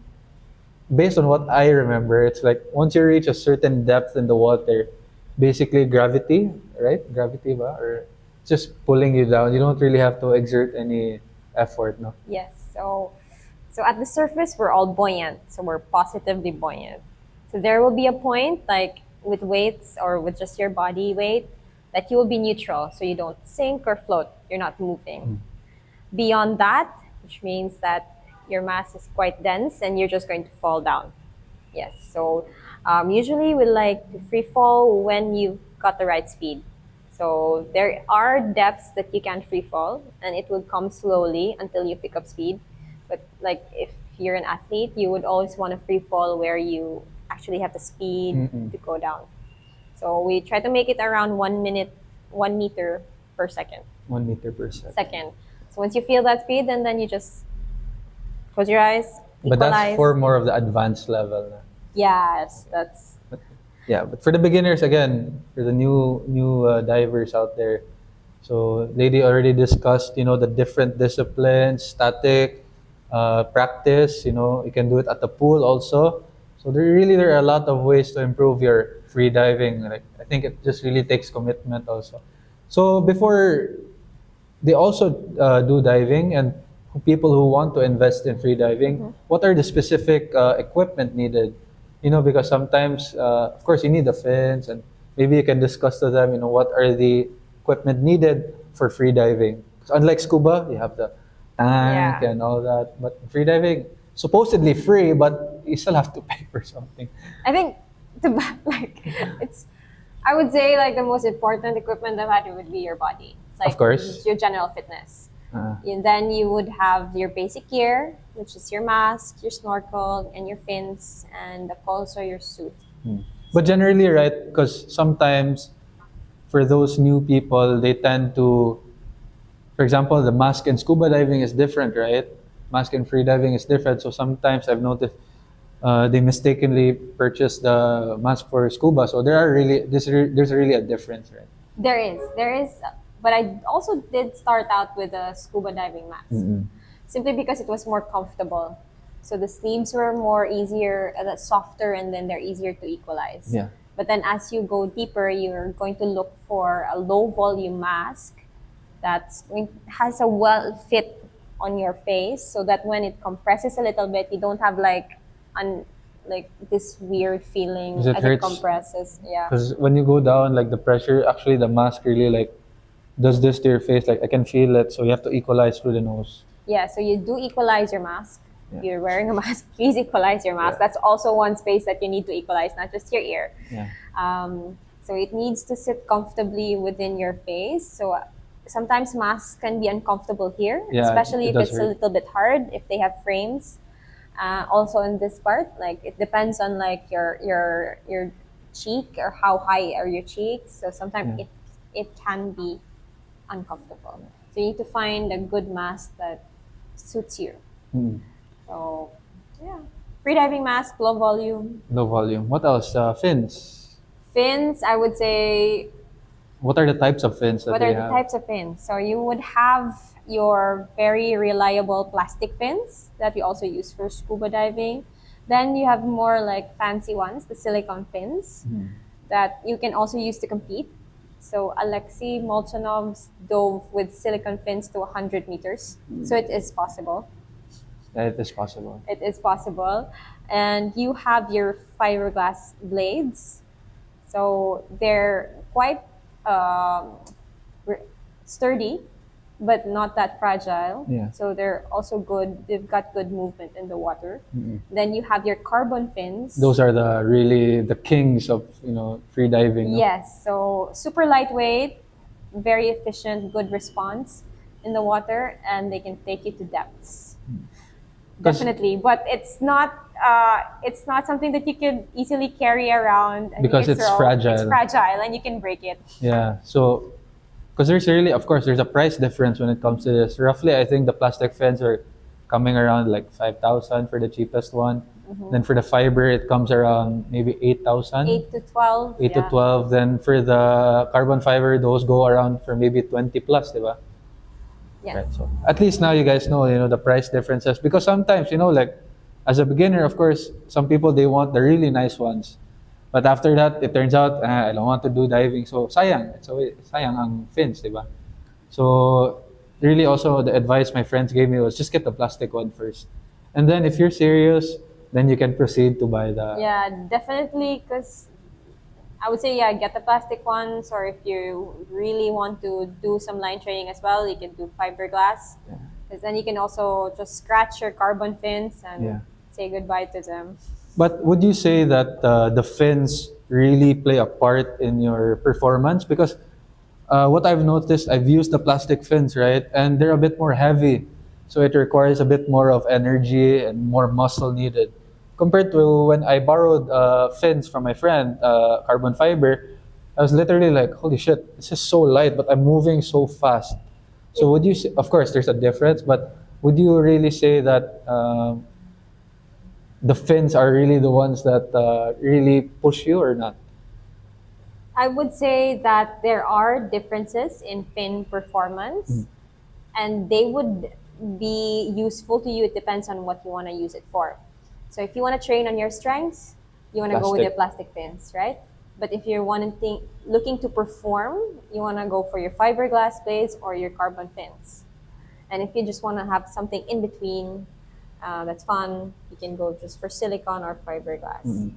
based on what I remember, it's like once you reach a certain depth in the water, basically gravity, right? Gravity ba? Or just pulling you down. You don't really have to exert any effort, no? Yes. So at the surface we're all buoyant, so we're positively buoyant. So there will be a point like with weights or with just your body weight that you will be neutral, so you don't sink or float. You're not moving. Beyond that, which means that your mass is quite dense and you're just going to fall down. Yes. So usually we like to free fall when you've got the right speed. So there are depths that you can free fall, and it would come slowly until you pick up speed. But like if you're an athlete, you would always want to free fall where you actually have the speed to go down. So we try to make it around 1 meter per second. 1 meter per second. So once you feel that speed, then you just close your eyes, But equalize. that's for more of the advanced level. Na. Yes, that's Yeah, but for the beginners, again, for the new divers out there, so Lady already discussed, the different disciplines, static, practice. You can do it at the pool also. So there are a lot of ways to improve your free diving. Like I think it just really takes commitment also. So before they also do diving, and people who want to invest in free diving, what are the specific equipment needed? Because sometimes, of course, you need the fins, and maybe you can discuss to them, what are the equipment needed for free diving. 'Cause unlike scuba, you have the tank Yeah. and all that, but free diving, supposedly free, but you still have to pay for something. I think to like it's I would say like the most important equipment of that would be your body. It's Of like course. your general fitness. Uh, And then you would have your basic gear, which is your mask, your snorkel, and your fins, and also your suit. but generally, right, because sometimes for those new people, they tend to, for example, the mask in scuba diving is different, right? Mask in free diving is different. So sometimes I've noticed they mistakenly purchase the mask for scuba. So there's really a difference, right? There is, but I also did start out with a scuba diving mask, simply because it was more comfortable. So the sleeves were more easier, softer, and then they're easier to equalize. Yeah. But then as you go deeper, you're going to look for a low volume mask has a well fit on your face, so that when it compresses a little bit, you don't have like this weird feeling 'Cause it as it hurts. compresses. Yeah. Because when you go down, like the pressure, actually the mask really like does this to your face. Like I can feel it. So you have to equalize through the nose. Yeah, so you do equalize your mask. Yeah. You're wearing a mask, please equalize your mask. Yeah. That's also one space that you need to equalize, not just your ear. Yeah. So it needs to sit comfortably within your face. So sometimes masks can be uncomfortable here, Yeah, especially it if does it's a hurt. little bit hard, if they have frames. Also in this part, like it depends on like your cheek or how high are your cheeks. So sometimes Yeah. it can be uncomfortable. So you need to find a good mask that suits you. Mm. So yeah, freediving mask, low volume. Low volume. What else? Fins. Fins, I would say, What are the types of fins that what they are the have? types of fins? So you would have your very reliable plastic fins that we also use for scuba diving. Then you have more like fancy ones, the silicone fins that you can also use to compete. So Alexei Molchanov's dove with silicone fins to 100 meters. So it is possible. Yeah, it is possible. It is possible. And you have your fiberglass blades. So they're quite um, sturdy, but not that fragile. Yeah. So they're also good. They've got good movement in the water. Then you have your carbon fins. Those are the kings of free diving. No? Yes. So super lightweight, very efficient, good response in the water, and they can take you to depths. 'Cause- Definitely, but it's not something that you could easily carry around and you Because can it's throw. fragile. It's fragile, and you can break it. Yeah. So, because there's really, of course, there's a price difference when it comes to this. Roughly, I think the plastic fins are coming around like 5,000 for the cheapest one. Then for the fiber, it comes around maybe 8,000. 8 to 12. 8 to yeah. 12. Then for the carbon fiber, those go around for maybe 20 plus, diba? Yes. Right. So at least now you guys know, the price differences. Because sometimes, like as a beginner, of course, some people they want the really nice ones. But after that, it turns out, I don't want to do diving. So sayang. So sayang ang fins, diba? So really also the advice my friends gave me was just get the plastic one first. And then if you're serious, then you can proceed to buy the Yeah, definitely. Because I would say, yeah, get the plastic ones, or if you really want to do some line training as well, you can do fiberglass. Because then you can also just scratch your carbon fins and Yeah. say goodbye to them. But would you say that the fins really play a part in your performance? Because what I've noticed, I've used the plastic fins, right? And they're a bit more heavy. So it requires a bit more of energy and more muscle needed. Compared to when I borrowed fins from my friend, carbon fiber, I was literally like, holy shit, this is so light, but I'm moving so fast. So would you say, of course, there's a difference, but would you really say that the fins are really the ones that really push you or not? I would say that there are differences in fin performance, and they would be useful to you. It depends on what you want to use it for. So if you want to train on your strengths, you want to go with your Plastic. plastic fins, right? But if you're looking to perform, you want to go for your fiberglass blades or your carbon fins. And if you just want to have something in between, that's fun, you can go just for silicone or fiberglass.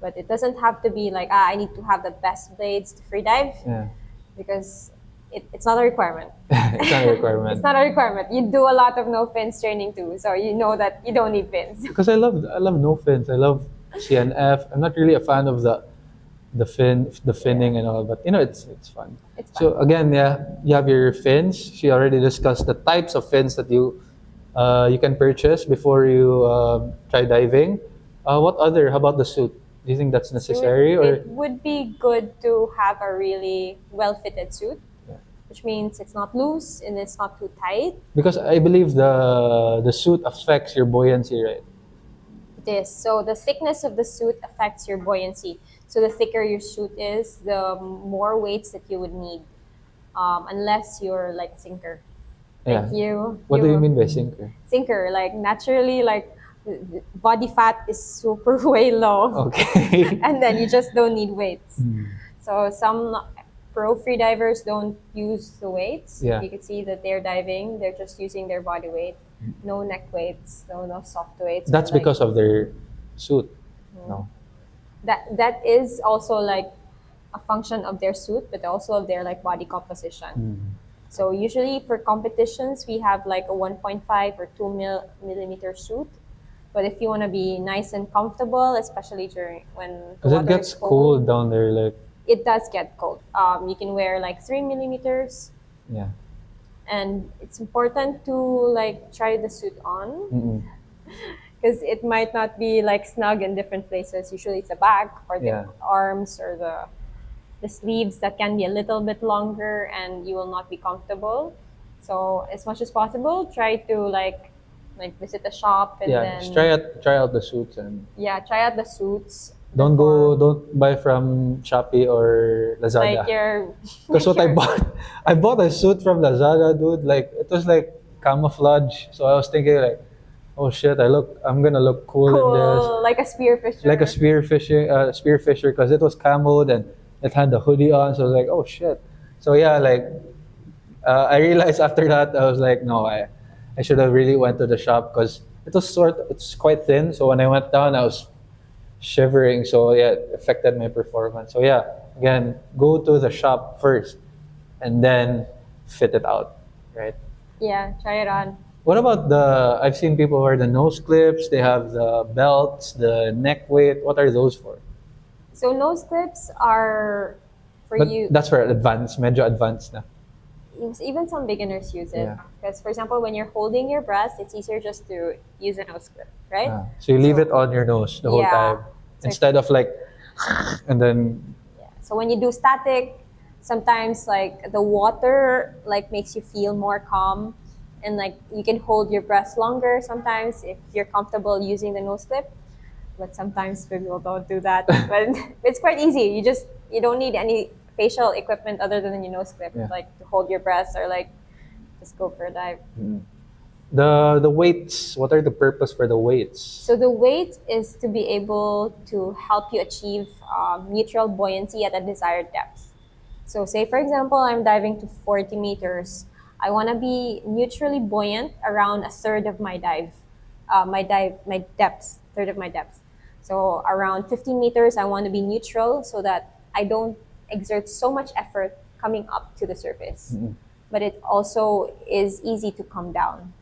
But it doesn't have to be like, I need to have the best blades to free dive, Yeah. because it's not a requirement. It's not a requirement. It's not a requirement. You do a lot of no fins training too, so you know that you don't need fins. Because I love no fins. I love CNF. I'm not really a fan of the finning and all, but it's fun. It's fun. So again, yeah, you have your fins. She already discussed the types of fins that you can purchase before you try diving. How about the suit? Do you think that's necessary, or it would be good to have a really well-fitted suit, which means it's not loose and it's not too tight. because I believe the suit affects your buoyancy, right? It is. So the thickness of the suit affects your buoyancy. So the thicker your suit is, the more weights that you would need, unless you're like a sinker. Yeah. Like What do you mean by sinker? Sinker, like naturally, like body fat is super way low. Okay. And then you just don't need weights. So some pro freedivers don't use the weights. Yeah. You can see that they're diving, they're just using their body weight, no neck weights, no soft weights. That's or, like, because of their suit. No. that is also like a function of their suit, but also of their like body composition. So usually for competitions, we have like a 1.5 or 2 millimeter suit. But if you want to be nice and comfortable, especially when the Because it water gets is cold down there, like it does get cold. You can wear like 3 millimeters, yeah. and it's important to like try the suit on, because it might not be like snug in different places. Usually it's the back or the arms or the sleeves that can be a little bit longer, and you will not be comfortable. So as much as possible, try to like visit the shop and then Just try out the suits and try out the suits. don't before- buy from Shopee or Lazada. like your Because what I bought a suit from Lazada, dude. Like it was like camouflage. So I was thinking like, oh shit, I'm gonna look cool in this. cool, like a spearfisher. Like a spearfisher, because it was camoed and it had the hoodie on. So I was like, oh shit. So yeah, like I realized after that I was like, no, I should have really went to the shop, because it's quite thin. So when I went down, I was shivering. So yeah, it affected my performance. So yeah, again, go to the shop first and then fit it out, right? Yeah, try it on. What about I've seen people wear the nose clips, they have the belts, the neck weight. What are those for? So nose clips are for But you. that's for medyo advanced na. Even some beginners use it. Yeah. Because for example, when you're holding your breath, it's easier just to use a nose clip, right? So you leave it on your nose the whole time. So Instead of like, and then, So when you do static, sometimes like the water like makes you feel more calm, and like you can hold your breath longer sometimes if you're comfortable using the nose clip. But sometimes people don't do that. But it's quite easy. You don't need any facial equipment other than your nose clip, like to hold your breath or like just go for a dive. the weights, what are the purpose for the weights? So the weight is to be able to help you achieve neutral buoyancy at a desired depth. So say for example, I'm diving to 40 meters. I want to be neutrally buoyant around a third of my dive, my depth, third of my depth. So around 15 meters, I want to be neutral so that I don't exert so much effort coming up to the surface. But it also is easy to come down.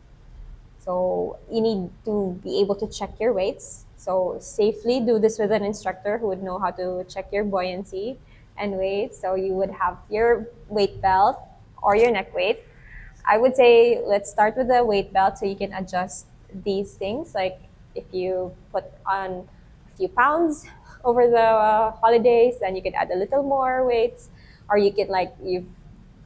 So you need to be able to check your weights. So safely do this with an instructor who would know how to check your buoyancy and weight. So you would have your weight belt or your neck weight. I would say let's start with the weight belt so you can adjust these things. Like if you put on a few pounds over the holidays, then you could add a little more weights. Or you could like you've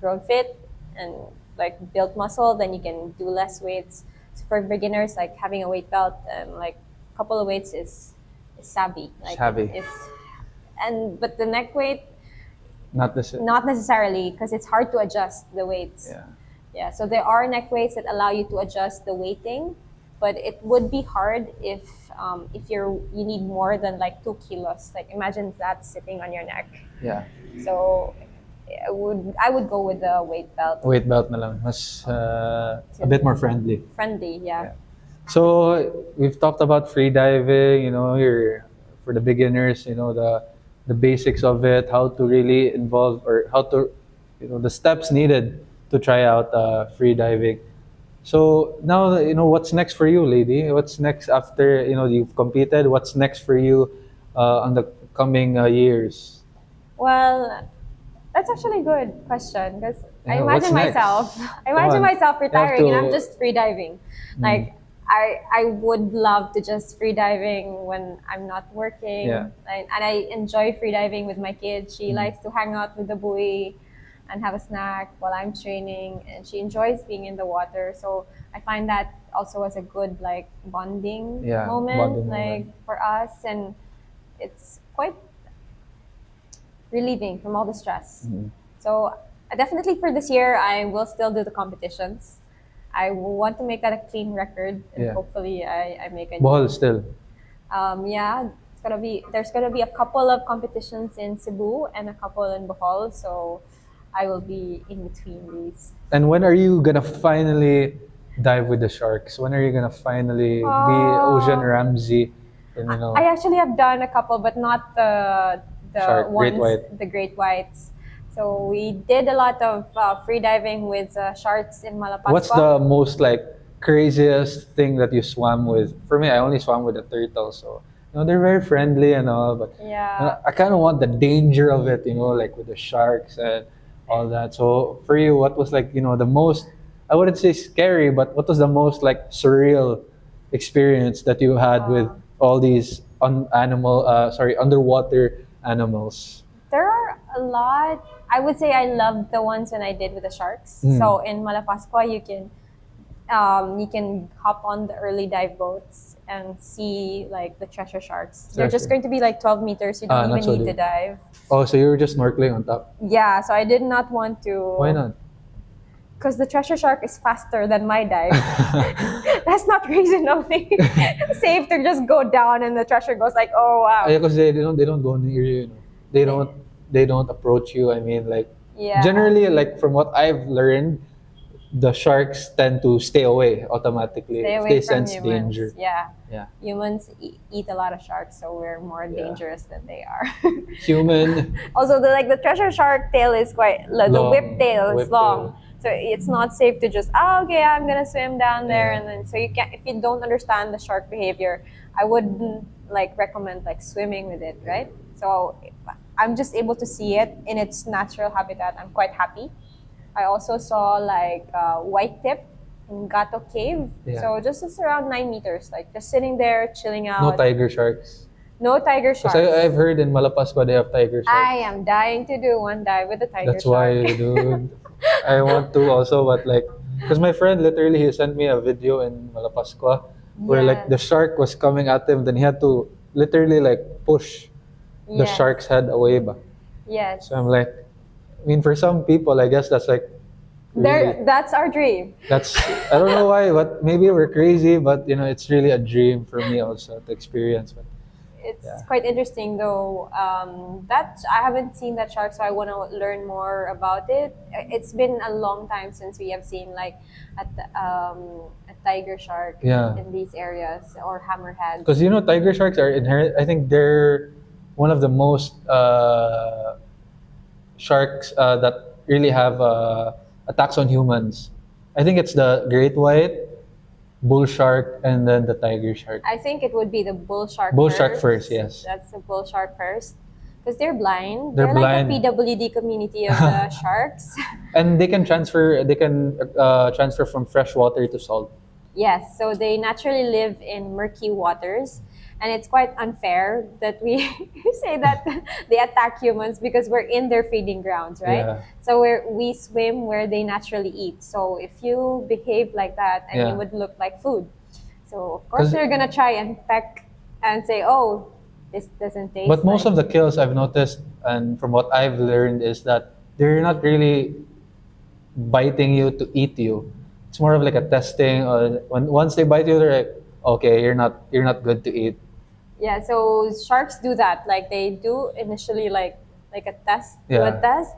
grown fit and like built muscle, then you can do less weights. So for beginners, like having a weight belt and like a couple of weights is savvy. Like Savvy. But the neck weight, Not necessarily, because it's hard to adjust the weights. Yeah. Yeah. So there are neck weights that allow you to adjust the weighting, but it would be hard if you need more than like 2 kilos. Like imagine that sitting on your neck. Yeah. So I would go with the weight belt. Weight belt na lang. Mas a bit more friendly. Friendly, yeah. So we've talked about free diving, your for the beginners, the basics of it, how to really involve or how to, the steps needed to try out free diving. So now, what's next for you, lady? What's next after, you've competed? What's next for you on the coming years? Well, that's actually a good question because I Yeah, what's imagine next? myself. I Come imagine on. myself You have retiring and I'm to- just free diving. Like I would love to just free diving when I'm not working. Yeah. And I enjoy free diving with my kid. She likes to hang out with the buoy and have a snack while I'm training, and she enjoys being in the water. So I find that also as a good like bonding Yeah, moment, bonding like moment. for us, and it's quite relieving from all the stress. So definitely for this year, I will still do the competitions. I want to make that a clean record, and Yeah. hopefully I make a Bohol still. yeah. There's gonna be a couple of competitions in Cebu and a couple in Bohol, so I will be in between these. And when are you gonna finally dive with the sharks? When are you gonna finally be Ocean Ramsey? And I actually have done a couple, but not the Shark, great ones, white. the great whites. So we did a lot of free diving with sharks in Malapascua. what's the most like craziest thing that you swam with? For me, I only swam with a turtle, so they're very friendly and all, but Yeah. I kind of want the danger of it, like with the sharks and all that. So for you, what was like, the most, I wouldn't say scary, but what was the most like surreal experience that you had with all these underwater animals? There are a lot. I would say I loved the ones when I did with the sharks. So in Malapascua, you can hop on the early dive boats and see like the treasure sharks. They're just going to be like 12 meters. You don't not even so need to deep. dive. Oh, so you were just snorkeling on top? Yeah, so I did not want to. Why not? Because the treasure shark is faster than my dive. That's not reasonably safe to just go down and the treasure goes like, oh wow. Yeah, because they don't go near you. They don't approach you. I mean, like Yeah. generally, like from what I've learned, the sharks tend to stay away automatically Stay if away they from sense humans. danger. Yeah. Yeah. Humans eat a lot of sharks, so we're more dangerous than they are. Human. Also, the treasure shark tail is quite the Long. whip tail is Whip long, tail. so it's not safe to just okay, I'm gonna swim down there, Yeah. and then so you can't if you don't understand the shark behavior. I wouldn't like recommend like swimming with it, right? So if I'm just able to see it in its natural habitat. I'm quite happy. I also saw like white tip in Gato Cave. Yeah. So just around 9 meters, like just sitting there, chilling out. No tiger sharks. No tiger sharks. Because I've heard in Malapascua they have tiger sharks. I am dying to do one dive with a tiger That's shark. why, dude. I want to also, but like, because my friend literally he sent me a video in Malapascua where like the Yes. shark was coming at him, then he had to literally like push the Yes. shark's head away ba. Yes. So I'm like, I mean, for some people, I guess that's like, really, That's our dream. that's, I don't know why, but maybe we're crazy, but it's really a dream for me also to experience. But It's Yeah. quite interesting though. That I haven't seen that shark, so I want to learn more about it. It's been a long time since we have seen like a tiger shark Yeah. in these areas or hammerhead. because tiger sharks are inherent. I think they're one of the most sharks that really have attacks on humans. I think it's the great white, bull shark, and then the tiger shark. I think it would be the bull shark. Bull shark first, yes. That's the bull shark first, because they're blind. They're like blind. the PWD community of the sharks. And they can transfer. They can transfer from fresh water to salt. Yes, so they naturally live in murky waters, and it's quite unfair that we say that they attack humans because we're in their feeding grounds, right? Yeah. So we swim where they naturally eat. So if you behave like that, and Yeah. you would look like food. So of course 'Cause- they're gonna try and peck and say, "Oh, this doesn't taste." But most like of the kills I've noticed, and from what I've learned, is that they're not really biting you to eat you. it's more of like a testing. Or once they bite you, they're like, okay, you're not good to eat. Yeah, so sharks do that. Like they do initially like a test, do a Yeah. test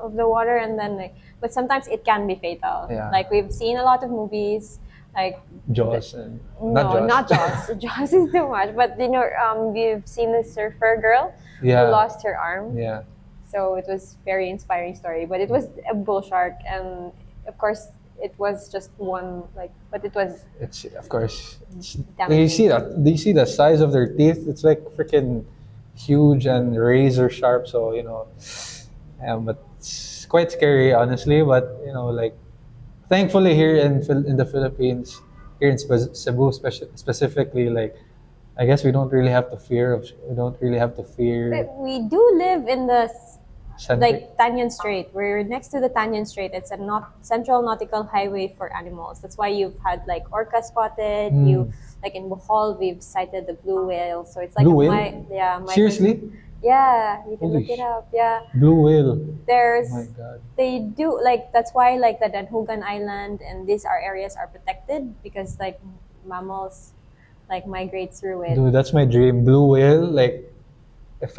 of the water, and then like, but sometimes it can be fatal. Yeah. Like we've seen a lot of movies, like Jaws and not no, Jaws. not Jaws. Jaws is too much. But we've seen the surfer girl Yeah. who lost her arm. Yeah. So it was very inspiring story. But it was a bull shark, and of course it was just one like, but it was It's of course. damaging. You see that? Do you see the size of their teeth? It's like freaking huge and razor sharp. So but it's quite scary, honestly. But like thankfully here in the Philippines, here in Cebu specifically, like I guess we don't really have to fear of. We don't really have to fear But we do live in the centric. like Tanyan Strait. We're next to the Tanyan Strait. It's a central nautical highway for animals. That's why you've had like orca spotted. You like in Bohol, we've sighted the blue whale. So it's like Blue a whale? Seriously? Yeah, you can Holy look it up. Yeah, Blue whale. there's Oh my God. they do like that's why like the Danhugan Island and these are areas are protected because like mammals like migrate through it. Dude, that's my dream. Blue whale. Like if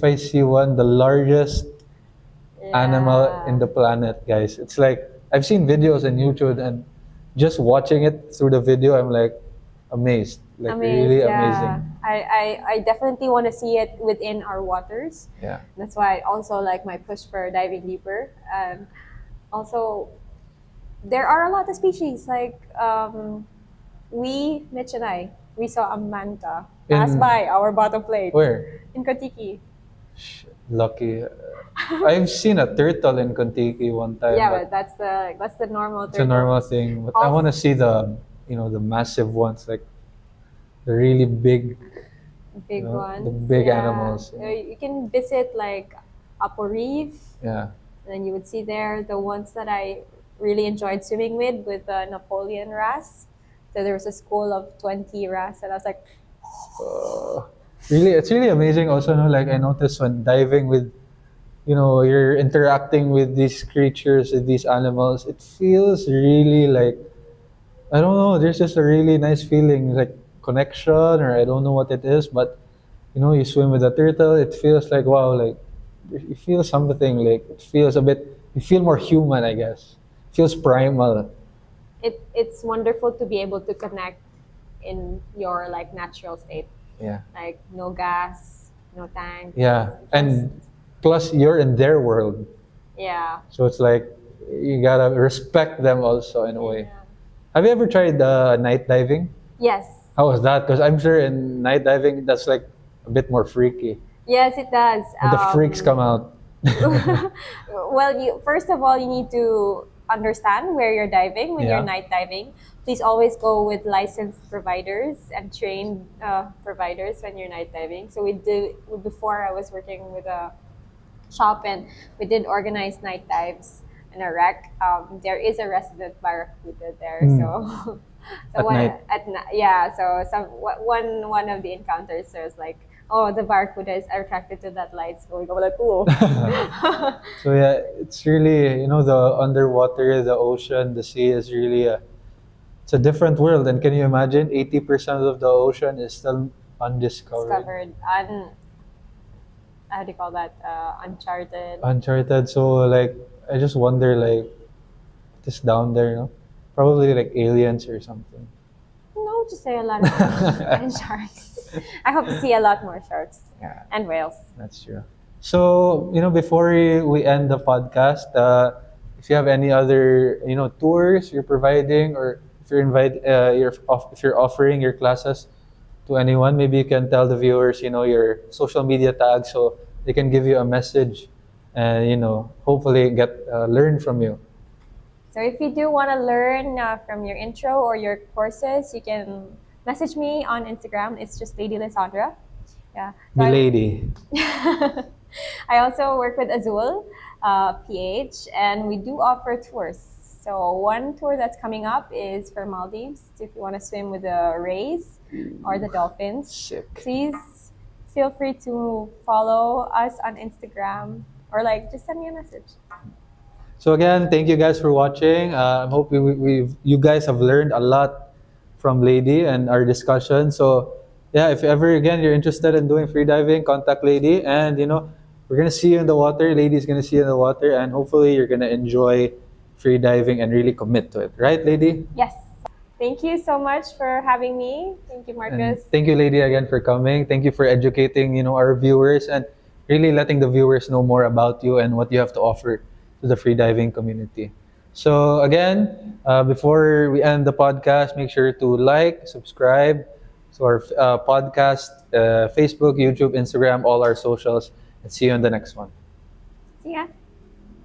I see one, the largest animal in the planet, guys. It's like I've seen videos on YouTube and just watching it through the video, I'm like amazed. Like really Yeah. amazing. I definitely want to see it within our waters. Yeah. That's why I also like my push for diving deeper. Also, there are a lot of species like Mitch and I, we saw a manta pass by our bottom plate Where? in Kotiki. Lucky. I've seen a turtle in Contiki one time. Yeah, but but that's the normal. it's a normal thing. But I want to see the massive ones, like the really big ones. the big Yeah. animals. You can visit like Apo Reef. Yeah. And then you would see there the ones that I really enjoyed swimming with Napoleon wrasse. So there was a school of 20 wrasse, and I was like, Really, it's really amazing. Also, no, like I noticed when diving with, you're interacting with these creatures, with these animals. It feels really like I don't know. There's just a really nice feeling, like connection, or I don't know what it is, but you swim with a turtle. It feels like wow, like you feel something. Like it feels a bit. You feel more human, I guess. Feels primal. it's wonderful to be able to connect in your like natural state. Yeah. Like no gas, no tank. Yeah, and plus you're in their world, Yeah. so it's like you gotta respect them also in a way. Yeah. Have you ever tried night diving? Yes. How was that? Because I'm sure in night diving that's like a bit more freaky. Yes, it does. And the freaks come out. Well, you first of all you need to understand where you're diving when Yeah. you're night diving. Please always go with licensed providers and trained providers when you're night diving. So before I was working with a shop and we did organize night dives in a wreck. There is a resident barracuda there, so At night. Yeah. So one of the encounters was like, oh, the barracuda is attracted to that light, so we go like, oh. So yeah, it's really the underwater, the ocean, the sea is really it's a different world. And can you imagine 80% of the ocean is still undiscovered. Discovered how do you call that? Uncharted. Uncharted. So like I just wonder like just down there, probably like aliens or something. No, just say a lot of and sharks. I hope to see a lot more sharks Yeah, and whales. that's true. So before we end the podcast, if you have any other tours you're providing, or if if you're offering your classes to anyone, maybe you can tell the viewers your social media tags so they can give you a message and hopefully get learn from you. So if you do want to learn from your intro or your courses, you can message me on Instagram. It's just Lady Lisondra. Yeah. So Milady. I also work with Azul, PH, and we do offer tours. So one tour that's coming up is for Maldives. If you want to swim with the rays or the dolphins, Sick. please feel free to follow us on Instagram or like just send me a message. So again, thank you guys for watching. I hope you guys have learned a lot from Lady and our discussion. So yeah, if ever again you're interested in doing freediving, contact Lady, and we're gonna see you in the water. Lady's gonna see you in the water, and hopefully you're gonna enjoy freediving and really commit to it. Right, Lady? Yes. Thank you so much for having me. Thank you, And Marcus. thank you, Lady, again for coming. Thank you for educating, our viewers and really letting the viewers know more about you and what you have to offer to the freediving community. So again, before we end the podcast, make sure to like, subscribe to our podcast, Facebook, YouTube, Instagram, all our socials, and see you on the next one. See ya.